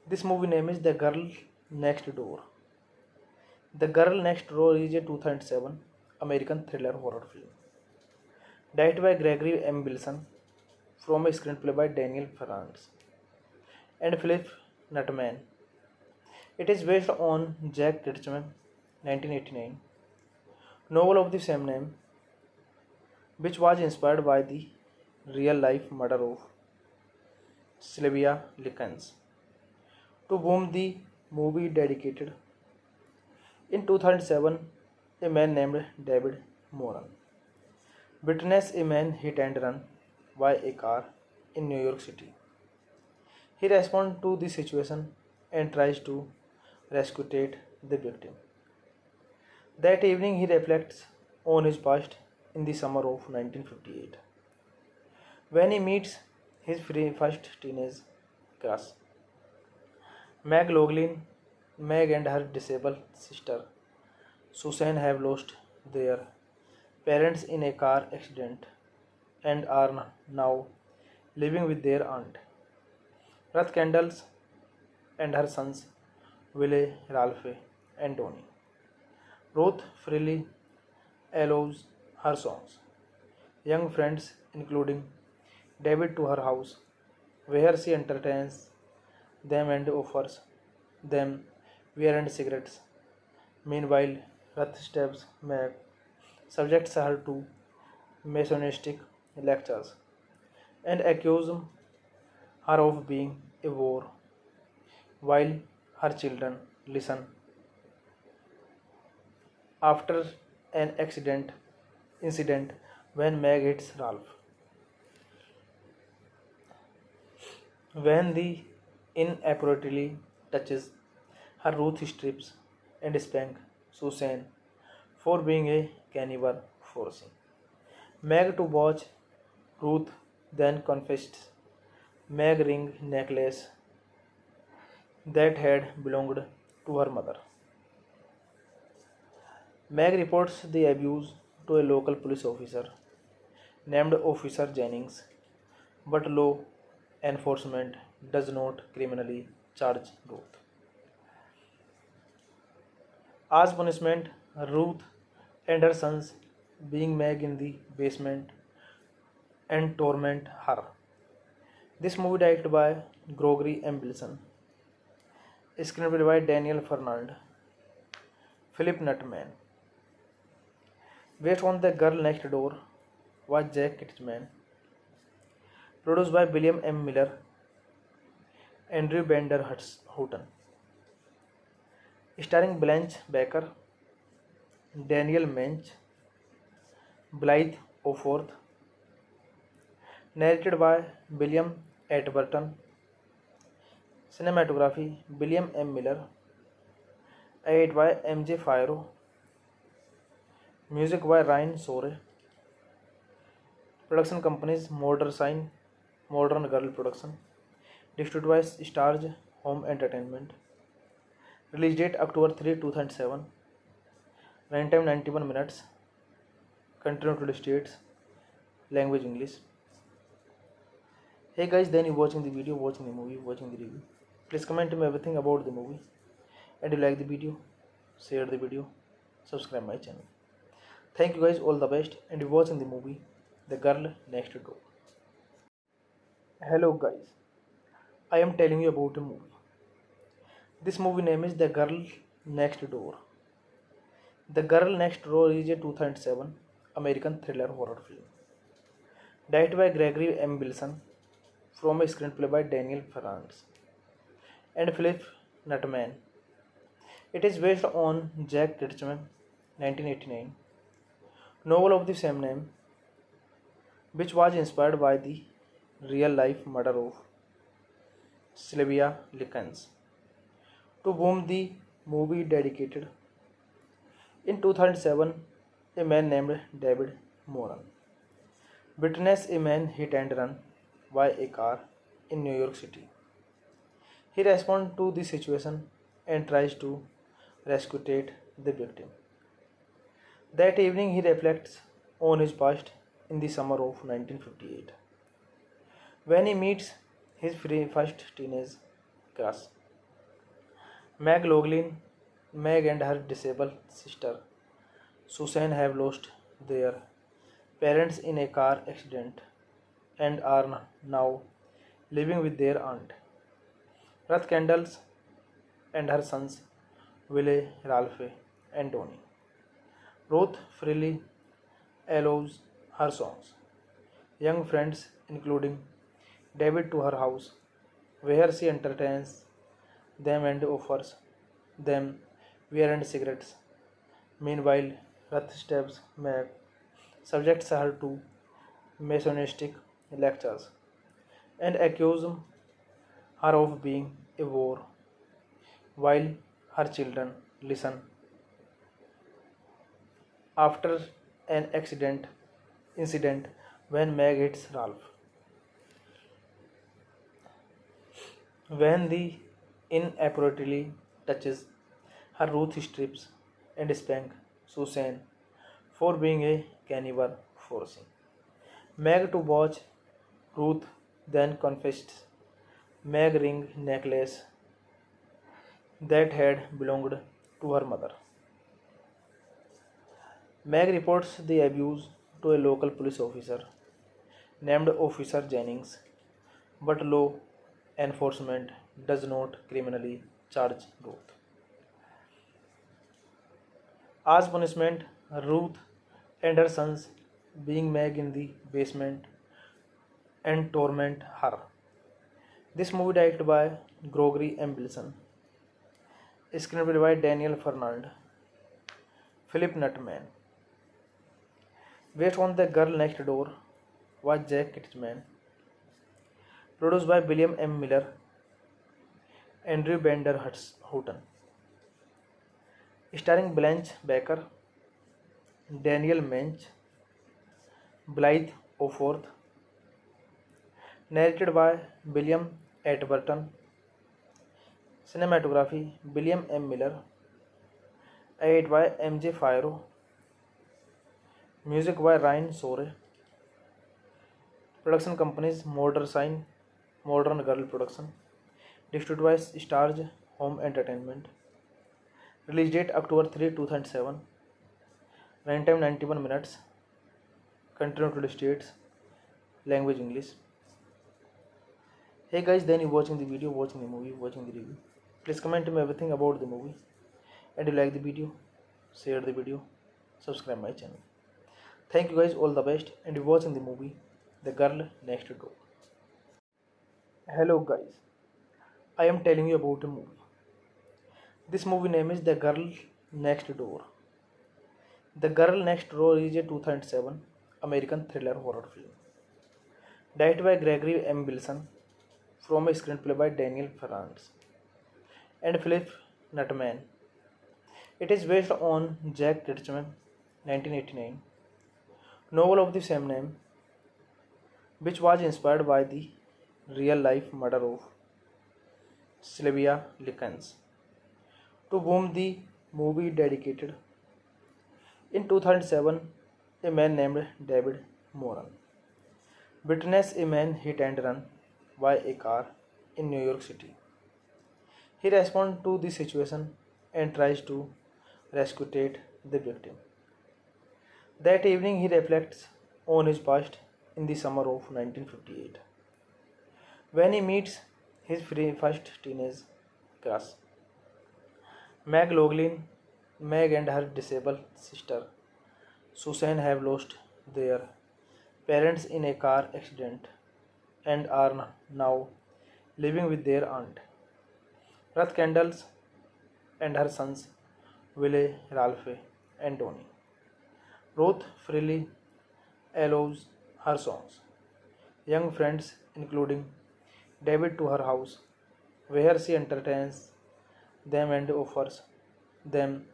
This movie name is The Girl Next Door. The Girl Next Door is a 2007 American thriller horror film. Directed by Gregory M. Wilson, from a screenplay by Daniel Franz and Philip Nutman. It is based on Jack Ketchum 1989 novel of the same name, which was inspired by the real-life murder of Sylvia Likens, to whom the movie dedicated. In 2007, a man named David Moran witnessed a man hit and run by a car in New York City. He responds to the situation and tries to rescue the victim. That evening, he reflects on his past in the summer of 1958, when he meets his first teenage crush, Meg Loughlin. Meg and her disabled sister, Susan, have lost their parents in a car accident and are now living with their aunt, Ruth Kendalls, and her sons, Willie, Ralph, and Tony. Ruth freely allows her songs, young friends, including David, to her house, where she entertains them and offers them beer and cigarettes. Meanwhile, Ruth stabs Meg, subjects her to misogynistic lectures, and accuses her of being a whore, while her children listen. After an incident when Meg hits Ralph, when the inappropriately touches her, Ruth strips and spanks Susan for being a cannibal, forcing Meg to watch. Ruth then confessed Meg ring necklace that had belonged to her mother. Meg reports the abuse to a local police officer named Officer Jennings, but law enforcement does not criminally charge Ruth. As punishment, Ruth and her sons being Meg in the basement and torment her. This movie directed by Gregory M. Wilson, screenplay by Daniel Fernand, Philip Nutman. Based on The Girl Next Door was Jack Ketchum. Produced by William M. Miller, Andrew Bender Houghton. Starring Blanche Baker, Daniel Mench, Blythe Oforth. Narrated by William Atherton. Cinematography William M. Miller. Edited by M.J. Fierro. Music by Ryan Sore. Production companies Modern Sign, Modern Girl Production. Distributed by Stars Home Entertainment. Release date October 3, 2007. Runtime 91 minutes. Country United States. Language English. Hey guys, then you watching the video, watching the movie, watching the review. Please comment me everything about the movie. And you like the video, share the video, subscribe my channel. Thank you guys, all the best. And you watching the movie The Girl Next Door. Hello guys, I am telling you about a movie. This movie name is The Girl Next Door. The Girl Next Door is a 2007 American thriller horror film. Directed by Gregory M. Wilson, from a screenplay by Daniel Franz and Philip Nutman. It is based on Jack Ketchum 1989 novel of the same name, which was inspired by the real-life murder of Sylvia Likens, to whom the movie dedicated. In 2007, a man named David Moran witnessed a man hit and run by a car in New York City. He responds to the situation and tries to rescue the victim. That evening, he reflects on his past in the summer of 1958 when he meets his first teenage crush, Meg Loughlin. Meg and her disabled sister Susan have lost their parents in a car accident and are now living with their aunt, Ruth Kendall, and her sons Willie, Ralph, and Tony. Ruth freely allows her songs, young friends, including David, to her house, where she entertains them and offers them beer and cigarettes. Meanwhile, Ruth stabs Meg, subjects her to misogynistic lectures, and accuses her of being a whore, while her children listen. After an incident when Meg hits Ralph, when the inappropriately touches her, Ruth strips and spanks Susan for being a cannibal, forcing Meg to watch. Ruth then confessed Meg ring necklace that had belonged to her mother. Meg reports the abuse to a local police officer named Officer Jennings, but law enforcement does not criminally charge Ruth. As punishment, Ruth and her sons being Meg in the basement and torment her. This movie directed by Gregory M. Wilson, screenplay by Daniel Fernand, Philip Nutman, based on The Girl Next Door by Jack Kitchman, produced by William M. Miller, Andrew Bender Houghton, starring Blanche Baker, Daniel Mench, Blythe Oforth, narrated by William Atherton, cinematography William M. Miller, edited by M.J. Firo, music by Ryan Sore, production companies Modern Sign, Modern Girl Production, distributed by Stars Home Entertainment, release date October 3, 2007, runtime 91 minutes, country United States, language English. Hey guys, then you watching the video, watching the movie, watching the review. Please comment me everything about the movie, and you like the video, share the video, subscribe my channel. Thank you guys, all the best, and you watching the movie The Girl Next Door. Hello guys, I am telling you about a movie. This movie name is The Girl Next Door. The Girl Next Door is a 2007 American thriller horror film directed by Gregory M. Wilson, from a screenplay by Daniel Ferrance and Philip Nutman. It is based on Jack Kitchman 1989 novel of the same name, which was inspired by the real-life murder of Sylvia Likens, to whom the movie dedicated. In 2007, a man named David Moran witnessed a man hit and run by a car in New York City. He responds to the situation and tries to rescue the victim. That evening, he reflects on his past in the summer of 1958 when he meets his first teenage crush, Meg Loughlin. Meg and her disabled sister Susan have lost their parents in a car accident and are now living with their aunt, Ruth Kendall, and her sons Willie, Ralph, and Tony. Ruth freely allows her songs, young friends, including David, to her house, where she entertains them and offers them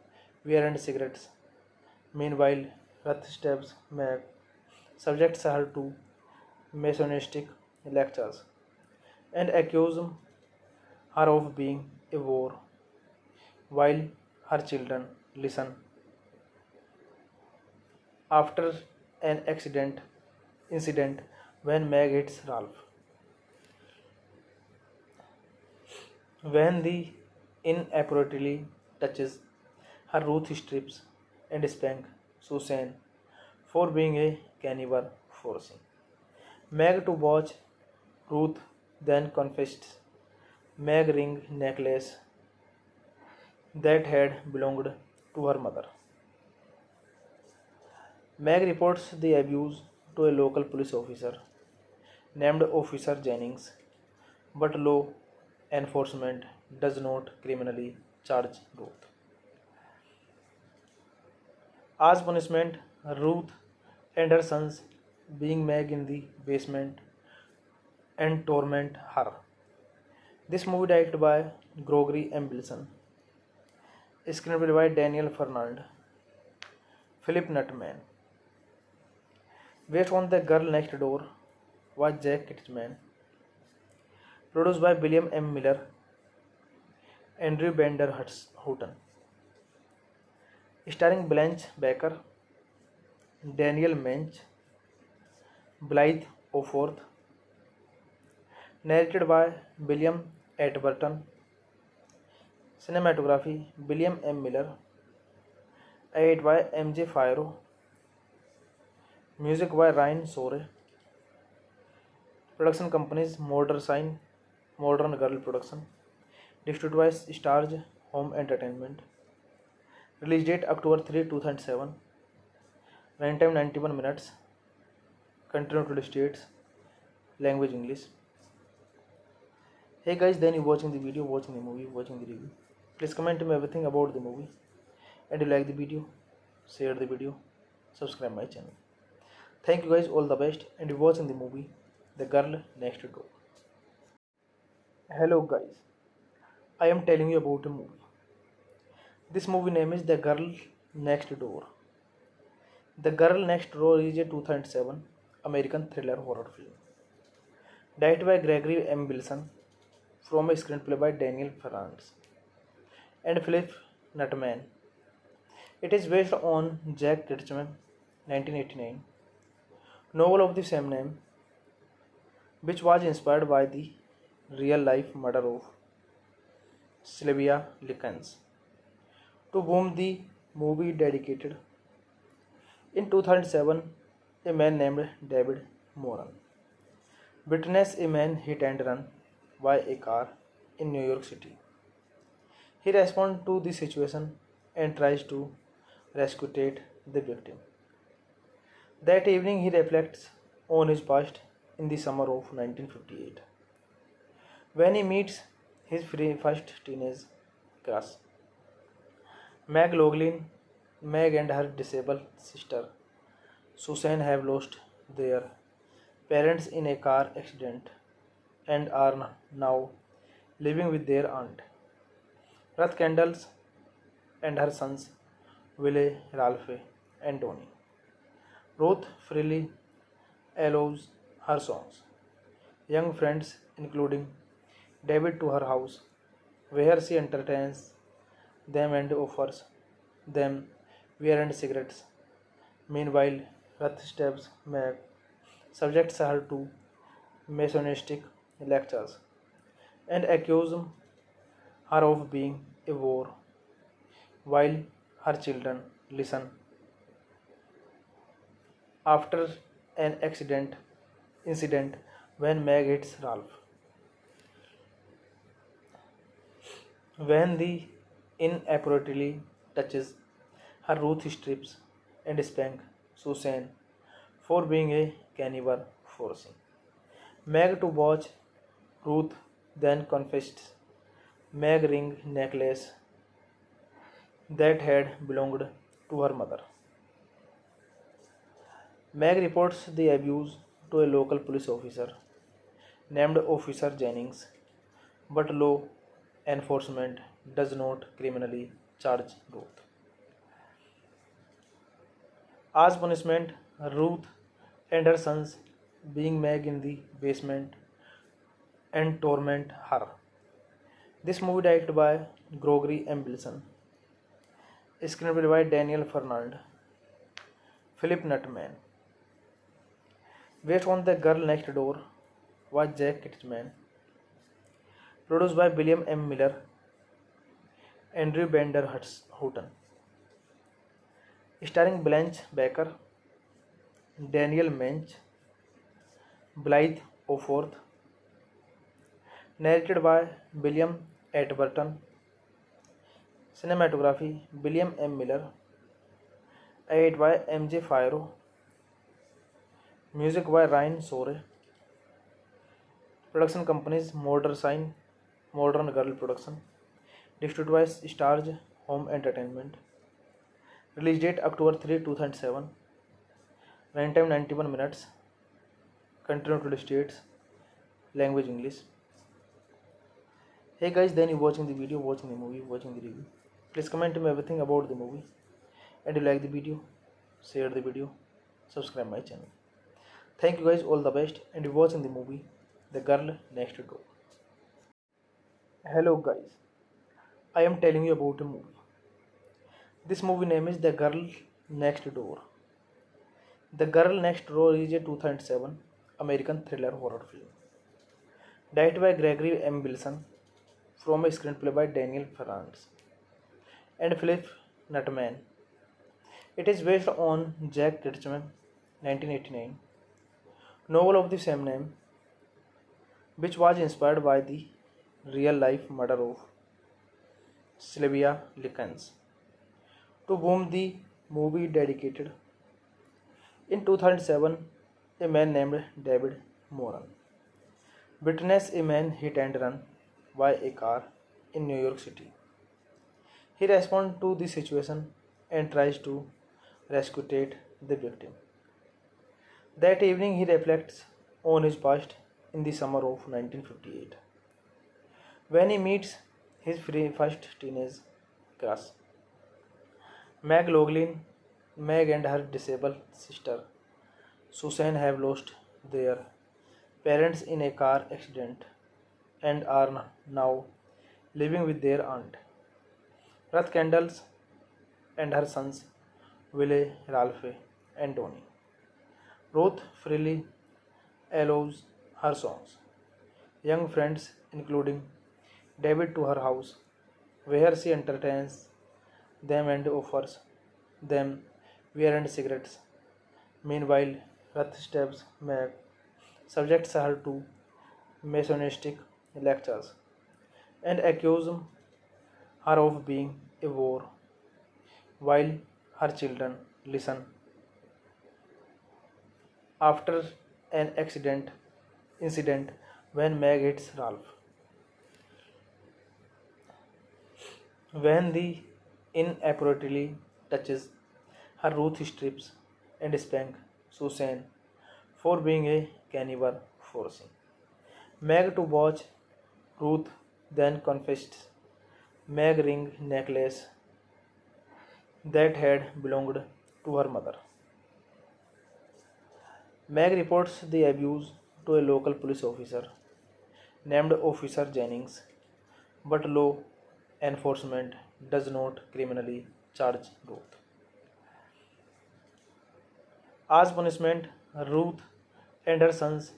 beer and cigarettes. Meanwhile, Ruth stabs Meg, subjects her to misogynistic lectures, and accuses her of being a whore, while her children listen. After an incident when Meg hits Ralph. When the inappropriately touches her, Ruth strips and spanks Susan for being a cannibal, forcing Meg to watch. Ruth then confessed Meg ring necklace that had belonged to her mother. Meg reports the abuse to a local police officer named Officer Jennings, but law enforcement does not criminally charge Ruth. As punishment, Ruth and her sons being Meg in the basement and torment her. This movie directed by Gregory M. Bilson, screenplay by Daniel Fernand, Philip Nutman. Based on The Girl Next Door was Jack Kitchman. Produced by William M. Miller, Andrew Bender Houghton. Starring Blanche Baker, Daniel Mench, Blythe Oforth. Narrated by William Atburton. Cinematography William M. Miller. Edited by M.J. Firo. Music by Ryan Sore. Production companies Modern Sign, Modern Girl Production. Distributed by Stars Home Entertainment. Release date October 3, 2007. Runtime 91 minutes. Country United States. Language English. Hey guys, then you watching the video, watching the movie, watching the review. Please comment me everything about the movie. And you like the video, share the video, subscribe my channel. Thank you guys, all the best, and you watching the movie The Girl Next Door. Hello guys, I am telling you about a movie. This movie name is The Girl Next Door. The Girl Next Door is a 2007 American thriller horror film. Directed by Gregory M. Bilson, from a screenplay by Daniel Ferrans and Philip Nutman. It is based on Jack Ketchum 1989 novel of the same name, which was inspired by the real-life murder of Sylvia Likens, to whom the movie dedicated. In 2007, a man named David Moran witnessed a man hit and run by a car in New York City. He responds to the situation and tries to rescue the victim. That evening, he reflects on his past in the summer of 1958, when he meets his first teenage crush, Meg Loughlin. Meg and her disabled sister, Susan, have lost their parents in a car accident and are now living with their aunt, Ruth Kendalls, and her sons, Willie, Ralph, and Tony. Ruth freely allows her songs, young friends, including David, to her house, where she entertains them and offers them beer and cigarettes. Meanwhile, Ruth stabs Meg, subjects her to misogynistic lectures, and accuses her of being a whore, while her children listen. After an incident when Meg hits Ralph. When the inappropriately touches her, Ruth strips and spanks Susan for being a cannibal, forcing Meg to watch. Ruth then confessed Meg ring necklace that had belonged to her mother. Meg reports the abuse to a local police officer named Officer Jennings, but law enforcement does not criminally charge Ruth. As punishment, Ruth and her sons being Meg in the basement and torment her. This movie directed by Gregory M. Wilson. Screenplay by Daniel Fernand. Philip Nutman. Based on The Girl Next Door was Jack Kitchman. Produced by William M. Miller, Andrew Bender Houghton. Starring Blanche Baker, Daniel Mench, Blythe Oforth. Narrated by William Atburton. Cinematography William M. Miller. Edited by M.J. Firo. Music by Ryan Sore. Production companies Modern Girl Production. Distributed by Starz Home Entertainment. Release date October 3, 2007. Runtime 91 minutes. Country United States. Language English. Hey guys, then you watching the video, watching the movie, watching the review. Please comment to me everything about the movie. And you like the video, share the video, subscribe my channel. Thank you guys, all the best, and you watching the movie The Girl Next Door. Hello guys, I am telling you about a movie. This movie name is The Girl Next Door. The Girl Next Door is a 2007 American thriller horror film. Directed by Gregory M. Wilson, from a screenplay by Daniel Fernand and Philip Nutman. It is based on Jack Kitchman 1989 novel of the same name, which was inspired by the real-life murder of Sylvia Likens, to whom the movie dedicated. In 2007, a man named David Moran witnessed a man hit and run by a car in New York City. He responds to the situation and tries to rescue the victim. That evening, he reflects on his past in the summer of 1958, when he meets his first teenage crush, Meg Loughlin. Meg and her disabled sister, Susan, have lost their parents in a car accident and are now living with their aunt, Ruth Kendall, and her sons, Willie, Ralph, and Tony. Ruth freely allows her sons, young friends, including David, to her house, where she entertains them and offers them beer and cigarettes. Meanwhile, Ruth stabs Meg, subjects her to misogynistic lectures, and accuses her of being a whore, while her children listen. After an incident when Meg hits Ralph, when the inappropriately touches her, Ruth strips and spanks Susan for being a cannibal, forcing Meg to watch. Ruth then confessed Meg ring necklace that had belonged to her mother. Meg reports the abuse to a local police officer named Officer Jennings, but law enforcement does not criminally charge Ruth. As punishment, Ruth and her sons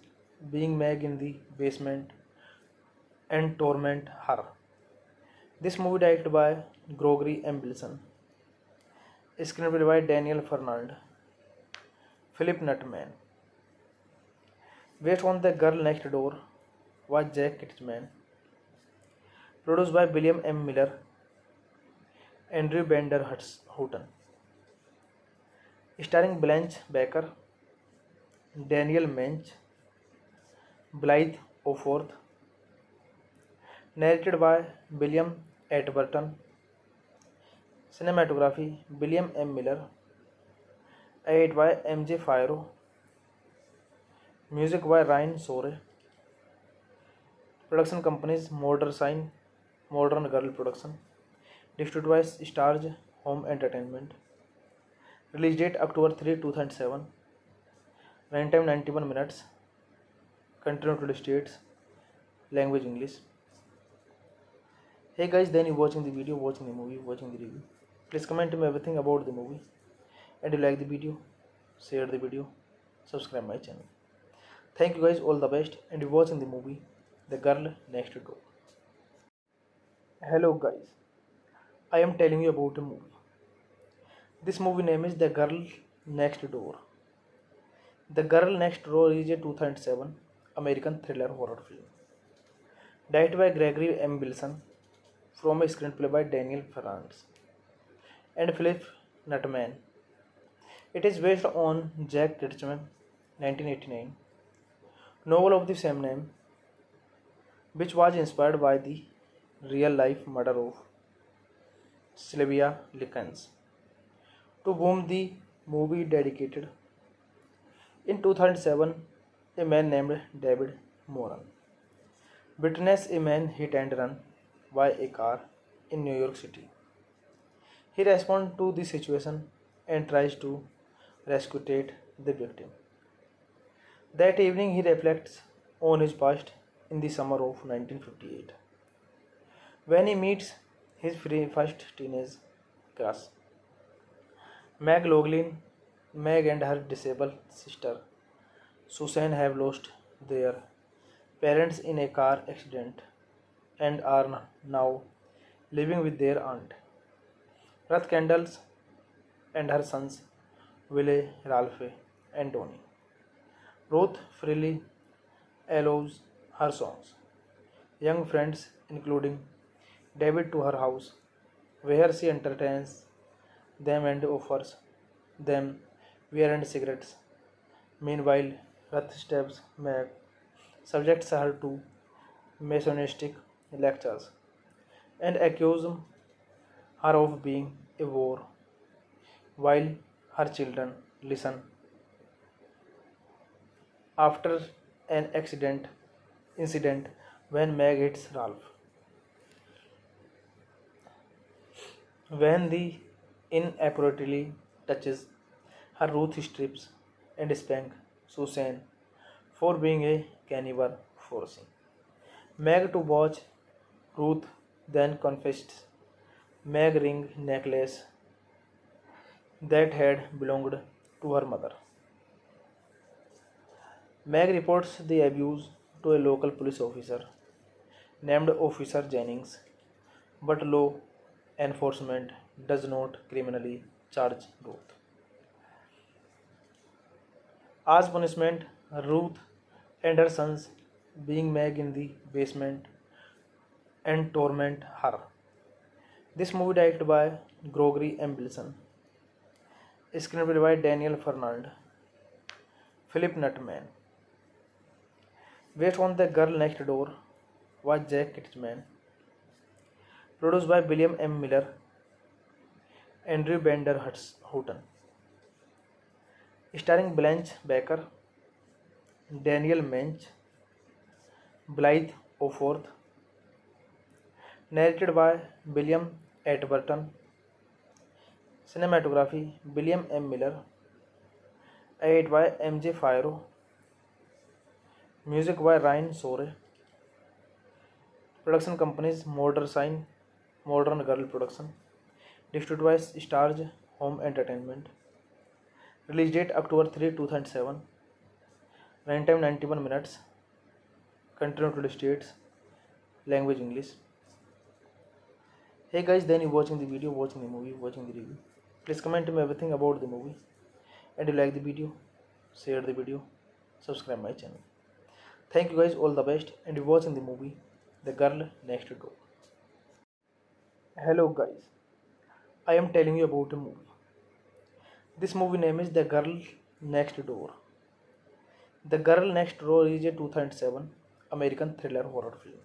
being Meg in the basement and torment her. This movie directed by Gregory M. Wilson. Screenplay by Daniel Fernand. Philip Nutman. Based on The Girl Next Door was Jack Kitchman. Produced by William M. Miller, Andrew Bender Houghton. Starring Blanche Baker, Daniel Mench, Blythe Oforth. Narrated by William Atburton. Cinematography William M. Miller. Edited by M.J. Firo. Music by Ryan Sore. Production companies Modern Girl Production. Distributed by Starz Home Entertainment. Release date October 3, 2007. Runtime 91 minutes. Country United States. Language English. Hey guys, then you watching the video, watching the movie, watching the review. Please comment to me everything about the movie. And you like the video, share the video, subscribe my channel. Thank you guys, all the best. And you watching the movie The Girl Next Door. Hello guys, I am telling you about a movie. This movie name is The Girl Next Door. The Girl Next Door is a 2007 American thriller horror film. Directed by Gregory M. Wilson from a screenplay by Daniel Ferrantz and Philip Nutman. It is based on Jack Ketchum 1989 novel of the same name, which was inspired by the real-life murder of Sylvia Likens, to whom the movie dedicated. In 2007, a man named David Moran witnessed a man hit and run by a car in New York City. He responds to the situation and tries to rescue the victim. That evening, he reflects on his past in the summer of 1958, when he meets his first teenage crush, Meg Loughlin. Meg and her disabled sister, Susan, have lost their parents in a car accident and are now living with their aunt, Ruth Kendalls, and her sons, Willie, Ralph, and Tony. Ruth freely allows her songs, young friends, including David, to her house, where she entertains them and offers them beer and cigarettes. Meanwhile, Ruth stabs Meg, subjects her to misogynistic lectures, and accuses her of being a whore, while her children listen. After an incident when Meg hits Ralph, when the inappropriately touches her, Ruth strips and spanks Susan for being a cannibal, forcing Meg to watch. Ruth then confessed Meg ring necklace that had belonged to her mother. Meg reports the abuse to a local police officer named Officer Jennings, but law enforcement does not criminally charge Ruth. As punishment, Ruth and her sons being Meg in the basement and torment her. This movie directed by Gregory M. Wilson, screenplay by Daniel Fernand, Philip Nutman. Based on The Girl Next Door was Jack Ketchum. Produced by William M. Miller, Andrew Bender Houghton. Starring Blanche Baker, Daniel Mench, Blythe Oforth. Narrated by William Atherton. Cinematography William M. Miller. Edited by M.J. Firo. Music by Ryan Sore. Production companies Modern Girl Production. Distributed by Stars Home Entertainment. Release date October 3, 2007. Runtime 91 minutes. Country United States. Language English. Hey guys, then you watching the video, watching the movie, watching the review. Please comment to me everything about the movie. And you like the video, share the video, subscribe my channel. Thank you guys, all the best. And you watching the movie The Girl Next Door. Hello guys, I am telling you about a movie. This movie name is The Girl Next Door. The Girl Next Door is a 2007 American thriller horror film.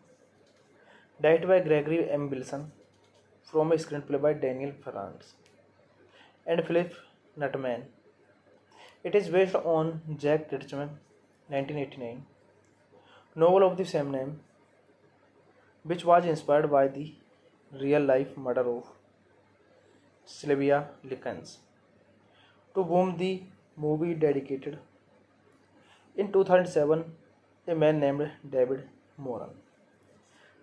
Directed by Gregory M. Wilson from a screenplay by Daniel Ferrantz and Philip Nutman. It is based on Jack Ketchum 1989 novel of the same name, which was inspired by the real-life murder of Sylvia Likens, to whom the movie dedicated. In 2007, a man named David Moran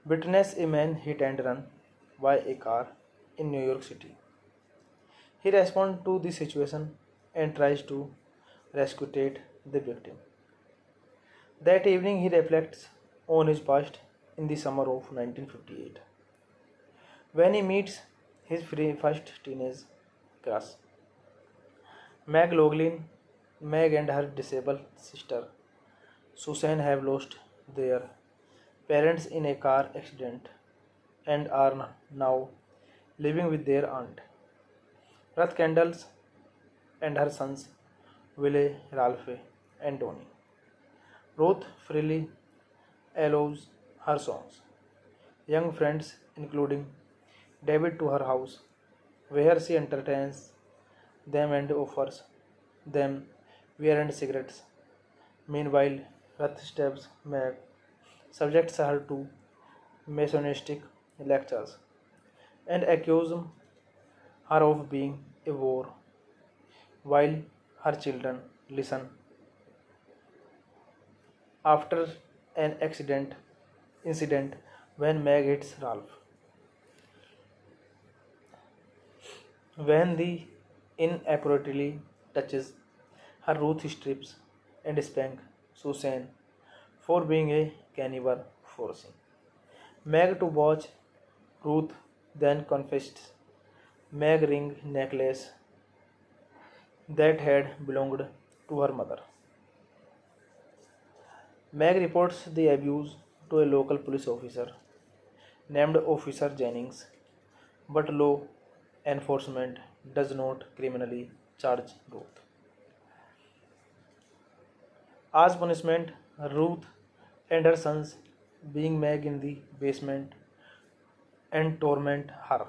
witnessed a man hit and run by a car in New York City. He responds to the situation and tries to rescue the victim. That evening, he reflects on his past in the summer of 1958 when he meets his first teenage crush. Meg Loughlin, Meg and her disabled sister Susan have lost their parents in a car accident and are now living with their aunt. Ruth Kendall and her sons Willie, Ralph, and Tony. Ruth freely allows her songs, young friends, including David, to her house, where she entertains them and offers them beer and cigarettes. Meanwhile, Ruth stabs Meg, subjects her to misogynistic lectures, and accuses her of being a whore, while her children listen. After an incident when Meg hits Ralph, when the inappropriately touches her, Ruth strips and spanks Susan for being a cannibal, forcing Meg to watch. Ruth then confessed Meg ring necklace that had belonged to her mother. Meg reports the abuse to a local police officer named Officer Jennings, but law enforcement does not criminally charge Ruth. As punishment, Ruth and her sons being Meg in the basement and torment her.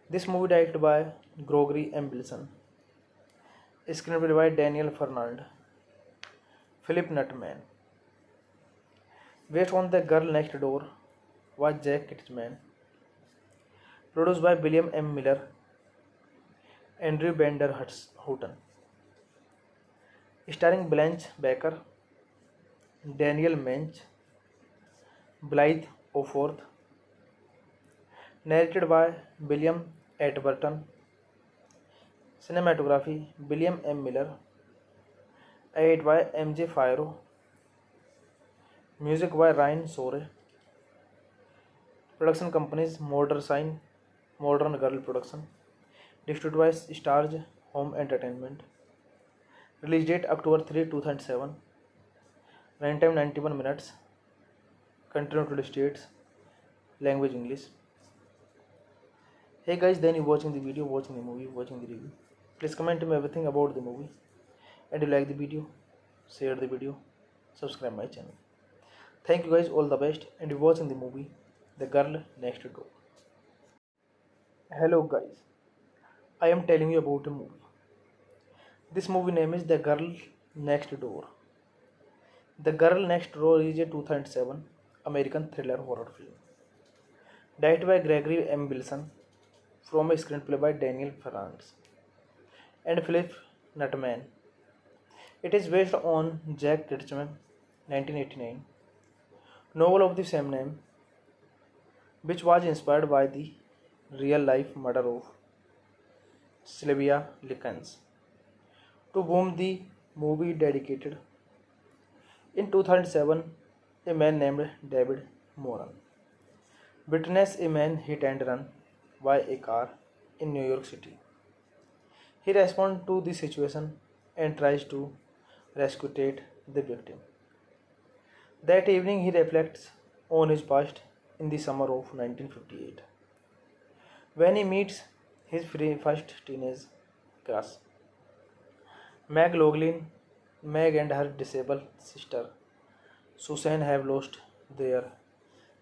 This movie directed by Gregory M. Bilson, screenplay by Daniel Fernand, Philip Nutman. Based on The Girl Next Door was Jack Kitchman. Produced by William M. Miller, Andrew Bender Houghton. Starring Blanche Baker, Daniel Mench, Blythe Oforth. Narrated by William Atburton. Cinematography William M. Miller. Edited by M.J. Firo. Music by Ryan Sore. Production companies Modern Sign, Modern Girl Production. Distributed by Stars Home Entertainment. Release date October 3, 2007. Runtime 91 minutes. Country United States. Language English. Hey guys, then you watching the video, watching the movie, watching the review. Please comment to me everything about the movie. And you like the video, share the video, subscribe my channel. Thank you guys, all the best, and you're watching the movie The Girl Next Door. Hello guys, I am telling you about a movie. This movie name is The Girl Next Door. The Girl Next Door is a 2007 American thriller horror film. Directed by Gregory M. Bilson, from a screenplay by Daniel Ferrans and Philip Nutman. It is based on Jack Ketchum 1989 novel of the same name, which was inspired by the real-life murder of Sylvia Likens, to whom the movie dedicated. In 2007, a man named David Moran witnessed a man hit and run by a car in New York City. He responds to the situation and tries to rescue the victim. That evening, he reflects on his past in the summer of 1958 when he meets his first teenage crush. Meg Loughlin, Meg and her disabled sister Susan have lost their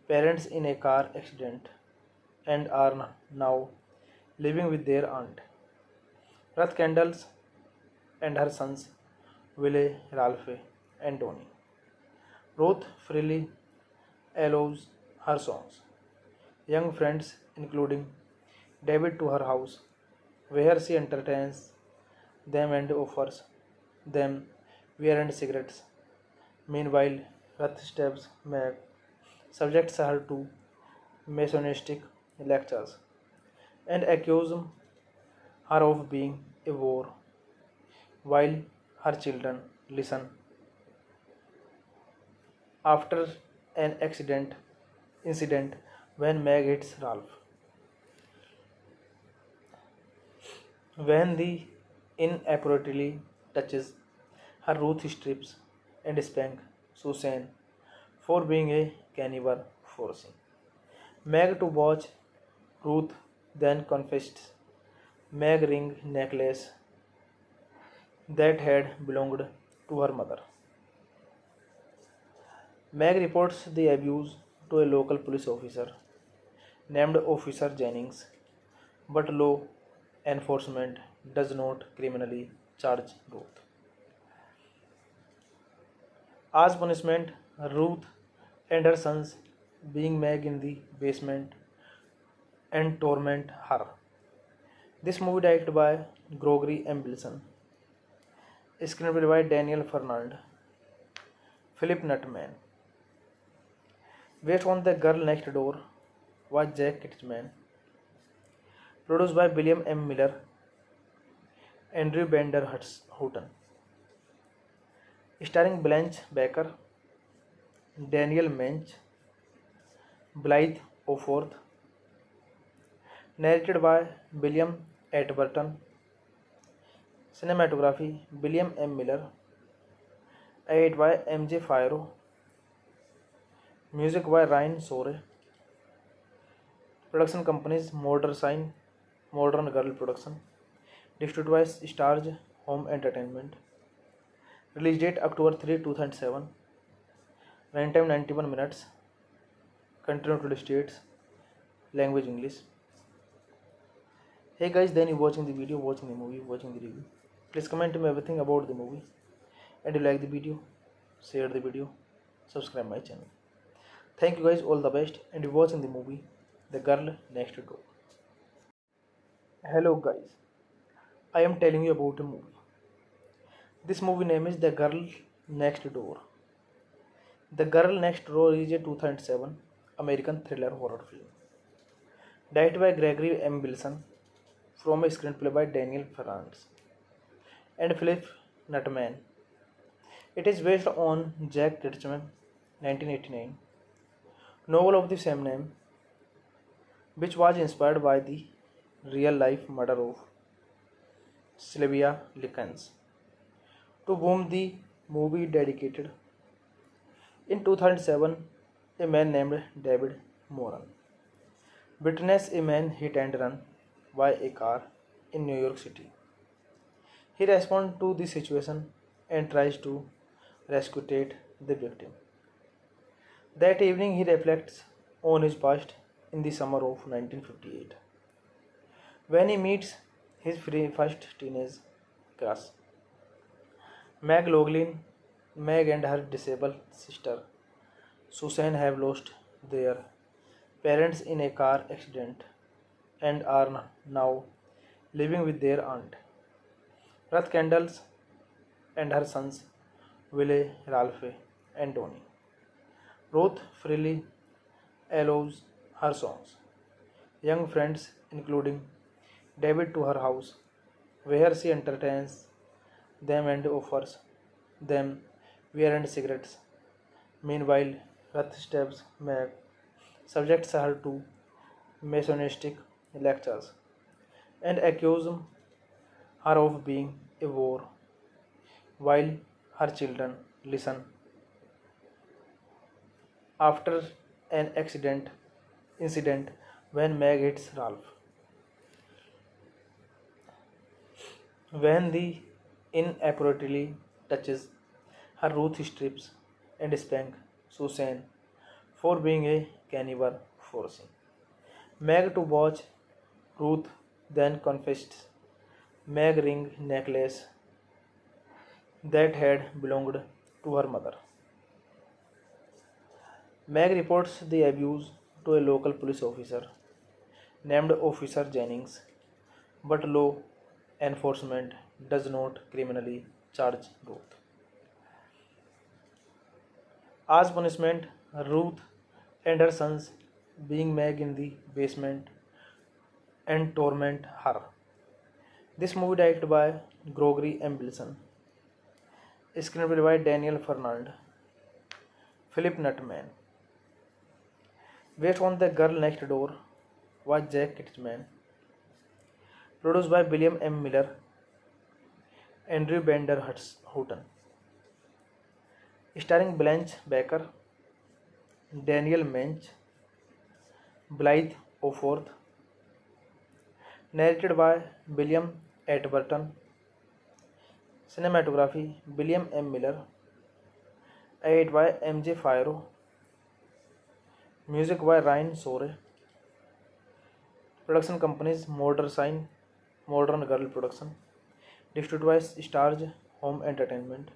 parents in a car accident and are now living with their aunt. Ruth Kendall and her sons Willie, Ralph, and Tony. Ruth freely allows her songs, young friends, including David, to her house, where she entertains them and offers them beer and cigarettes. Meanwhile, Rath stabs Meg, subjects her to misogynistic lectures, and accuses her of being a whore, while her children listen. After an incident when Meg hits Ralph. When the inappropriately touches her, Ruth strips and spanks Susan for being a cannibal, forcing Meg to watch. Ruth then confessed Meg ring necklace that had belonged to her mother. Meg reports the abuse to a local police officer named Officer Jennings, but law enforcement does not criminally charge Ruth. As punishment, Ruth and her sons being Meg in the basement and torment her. This movie directed by Gregory M. Wilson, screenplay by Daniel Fernand, Philip Nutman, based on The Girl Next Door was Jack Kitchman, produced by William M. Miller, Andrew Bender Houghton, starring Blanche Baker, Daniel Mench, Blythe Oforth, narrated by William Atburton, cinematography William M. Miller, edited by M.J. Firo, music by Ryan Sore, production companies Modern Girl Production, distributed by Starz Home Entertainment, release date October 3, 2007, runtime 91 minutes, country United States, language English. Hey guys, then you watching the video, watching the movie, watching the review. Please comment to me everything about the movie, and you like the video, share the video, subscribe my channel. Thank you guys, all the best, and you watching the movie The Girl Next Door. Hello guys, I am telling you about a movie. This movie name is The Girl Next Door. The Girl Next Door is a 2007 American thriller horror film, directed by Gregory M. Wilson, from a screenplay by Daniel Ferrans and Philip Nutman. It is based on Jack Ketchum 1989 novel of the same name, which was inspired by the real-life murder of Sylvia Likens, to whom the movie dedicated. In 2007, a man named David Moran witnessed a man hit and run by a car in New York City. He responds to the situation and tries to rescue the victim. That evening, he reflects on his past in the summer of 1958, when he meets his first teenage crush, Meg Loughlin. Meg and her disabled sister, Susan, have lost their parents in a car accident and are now living with their aunt, Ruth Kendalls, and her sons, Willie, Ralph, and Tony. Ruth freely allows her songs, young friends, including David, to her house, where she entertains them and offers them beer and cigarettes. Meanwhile, Ruth stabs Meg, subjects her to misogynistic lectures, and accuses her of being a whore, while her children listen. After an incident when Meg hits Ralph. When the inappropriately touches her, Ruth strips and spanks Susan for being a cannibal, forcing Meg to watch. Ruth then confessed Meg ring necklace that had belonged to her mother. Meg reports the abuse to a local police officer named Officer Jennings, but law enforcement does not criminally charge Ruth. As punishment, Ruth and her sons being Meg in the basement and torment her. This movie directed by Gregory M. Bilson. Screenplay by Daniel Fernand. Philip Nutman. Based on The Girl Next Door was Jack Kitchman. Produced by William M. Miller, Andrew Bender Houghton. Starring Blanche Baker, Daniel Mench, Blythe Oforth. Narrated by William Atburton. Cinematography William M. Miller. Edited by M.J. Firo. Music by Ryan Sore. Production companies Modern Sign, Modern Girl Production. Distributed by Stars Home Entertainment.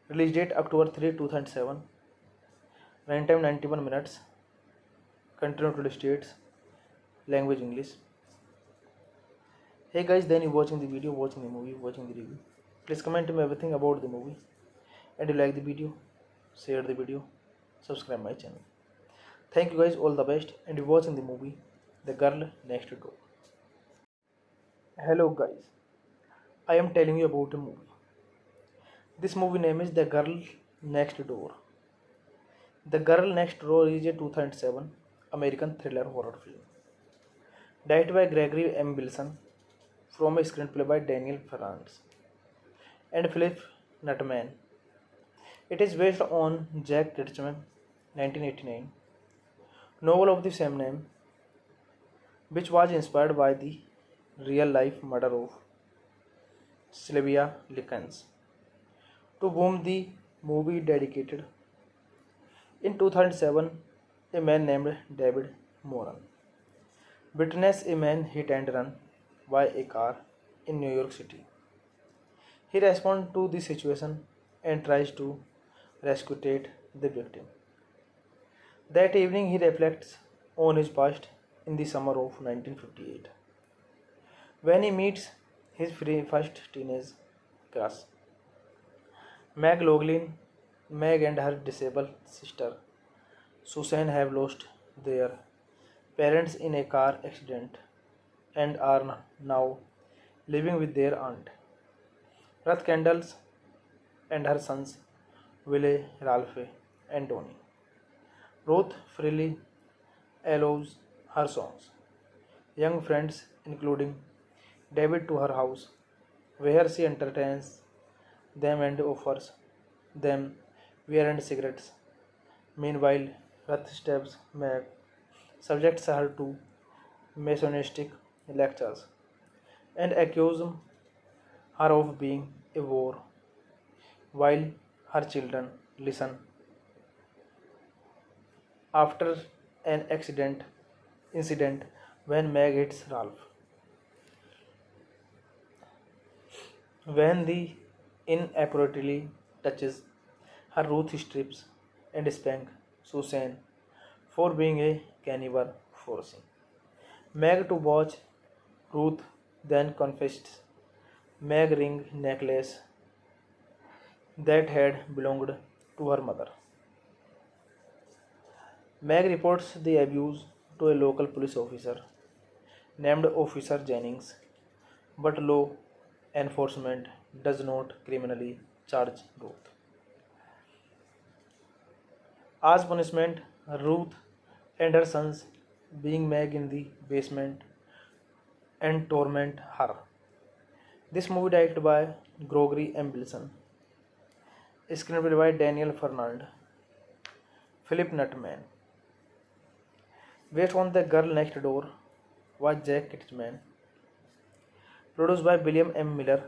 Release date October 3, 2007. Runtime 91 minutes. Country United States. Language English. Hey guys, then you watching the video, watching the movie, watching the review. Please comment me everything about the movie. And you like the video, share the video, subscribe my channel. Thank you guys, all the best, and you're watching the movie The Girl Next Door. Hello guys, I am telling you about a movie. This movie name is The Girl Next Door. The Girl Next Door is a 2007 American thriller horror film. Directed by Gregory M. Bilson, from a screenplay by Daniel Ferrans and Philip Nutman. It is based on Jack Kitchman 1989 novel of the same name, which was inspired by the real-life murder of Sylvia Likens, to whom the movie dedicated. In 2007, a man named David Moran witnessed a man hit and run by a car in New York City. He responds to the situation and tries to rescue the victim. That evening, he reflects on his past in the summer of 1958, when he meets his first teenage crush, Meg Loughlin. Meg and her disabled sister, Susan, have lost their parents in a car accident and are now living with their aunt, Ruth Kendall, and her sons, Willie, Ralph, and Tony. Ruth freely allows her songs, young friends, including David, to her house, where she entertains them and offers them beer and cigarettes. Meanwhile, Ruth stabs Meg, subjects her to Masonistic lectures, and accuses her of being a whore, while her children listen. After an incident when Meg hits Ralph. When the inappropriately touches her, Ruth strips and spanks Susan for being a cannibal, forcing Meg to watch. Ruth then confessed Meg ring necklace that had belonged to her mother. Meg reports the abuse to a local police officer named Officer Jennings, but law enforcement does not criminally charge Ruth. As punishment, Ruth and her sons being Meg in the basement and torment her. This movie directed by Gregory M. Bilson. Screenplay by Daniel Fernand. Philip Nutman. Based on The Girl Next Door was Jack Kitchman. Produced by William M. Miller,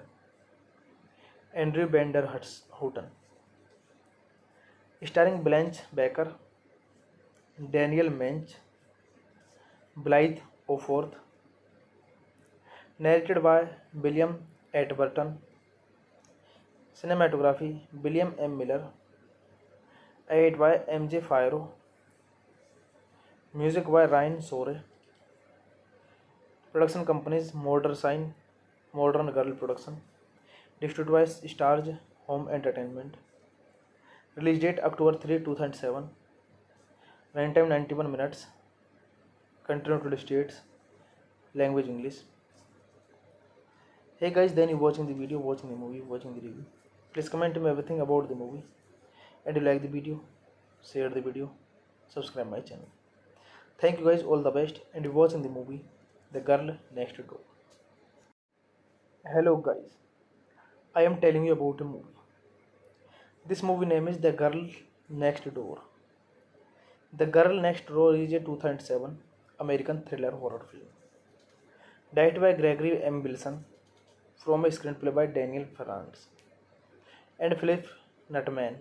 Andrew Bender Houghton. Starring Blanche Baker, Daniel Mench, Blythe Oforth. Narrated by William Atburton. Cinematography William M. Miller. Edited by M.J. Firo. Music by Ryan Sore. Production companies Modern Sign, Modern Girl production. Distributed by Stars Home Entertainment. Release date October 3, 2007. Runtime 91 minutes. Country United States. Language English. Hey guys, then you watching the video, watching the movie, watching the review. Please comment to me everything about the movie. And you like the video, share the video, subscribe my channel. Thank you guys, all the best, and you watching the movie The Girl Next Door. Hello guys, I am telling you about a movie. This movie name is The Girl Next Door. The Girl Next Door is a 2007 American thriller horror film. Directed by Gregory M. Wilson, from a screenplay by Daniel Ferrantz and Philip Nutman.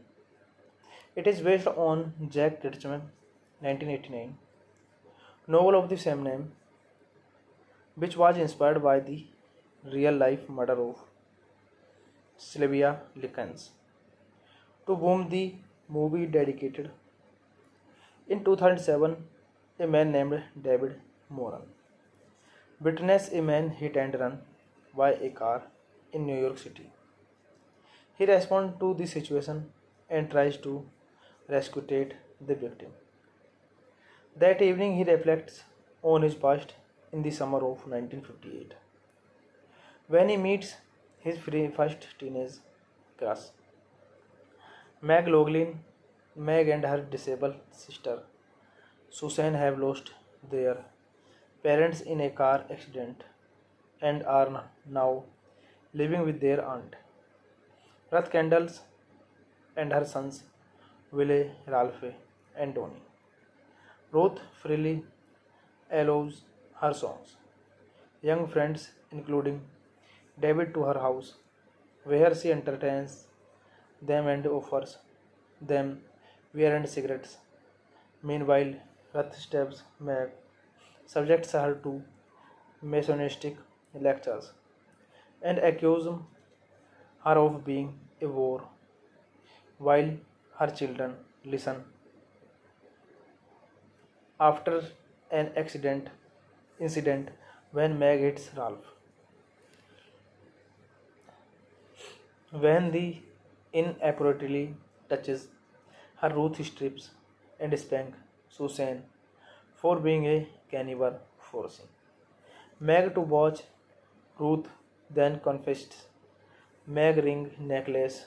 It is based on Jack Ketchum 1989 novel of the same name, which was inspired by the real-life murder of Sylvia Likens, to whom the movie dedicated. In 2007, a man named David Moran witnessed a man hit and run by a car in New York City. He responds to the situation and tries to rescue the victim. That evening, he reflects on his past in the summer of 1958, when he meets his first teenage crush, Meg Loughlin. Meg and her disabled sister, Susan, have lost their parents in a car accident and are now living with their aunt, Ruth Kendall, and her sons, Willie, Ralph, and Tony. Ruth freely allows her sons, young friends, including David, to her house, where she entertains them and offers them beer and cigarettes. Meanwhile, Ruth stabs Meg, subjects her to misogynistic lectures, and accuses her of being a whore, while her children listen. After an incident when Meg hits Ralph, when the inappropriately touches her, Ruth strips and spanks Susan for being a cannibal, forcing Meg to watch. Ruth then confessed Meg ring necklace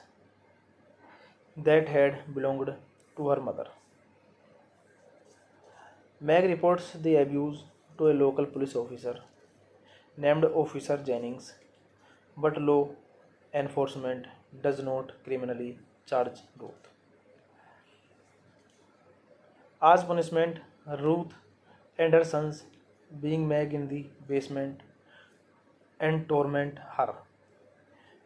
that had belonged to her mother. Meg reports the abuse to a local police officer named Officer Jennings, but law enforcement does not criminally charge Ruth. As punishment, Ruth and her sons being Meg in the basement and torment her.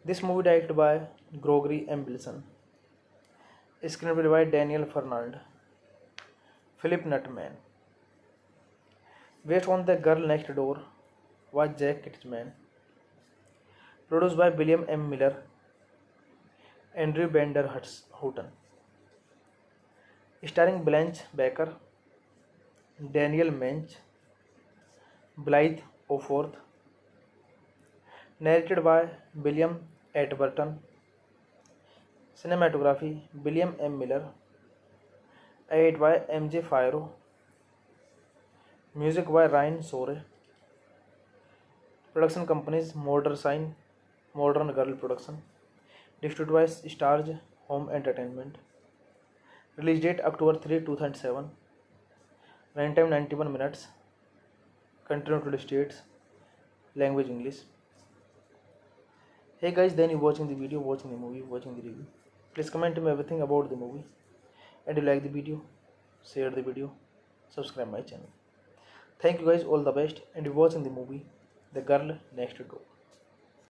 This movie directed by Gregory M. Wilson, screenplay by Daniel Fernand, Philip Nutman. Based on The Girl Next Door was Jack Ketchum. Produced by William M. Miller, Andrew Bender Houghton. Starring Blanche Baker, Daniel Mench, Blythe Oforth. Narrated by William Atburton. Cinematography William M. Miller. Edited by M.J. Firo. Music by Ryan Sore. Production companies Modern Girl Production. Distributed by Stars Home Entertainment. Release date October 3, 2007. Runtime 91 minutes. Country United States. Language English. Hey guys, then you watching the video, watching the movie, watching the review. Please comment to me everything about the movie. And you like the video, share the video, subscribe my channel. Thank you guys, all the best, and you watching the movie The Girl Next Door.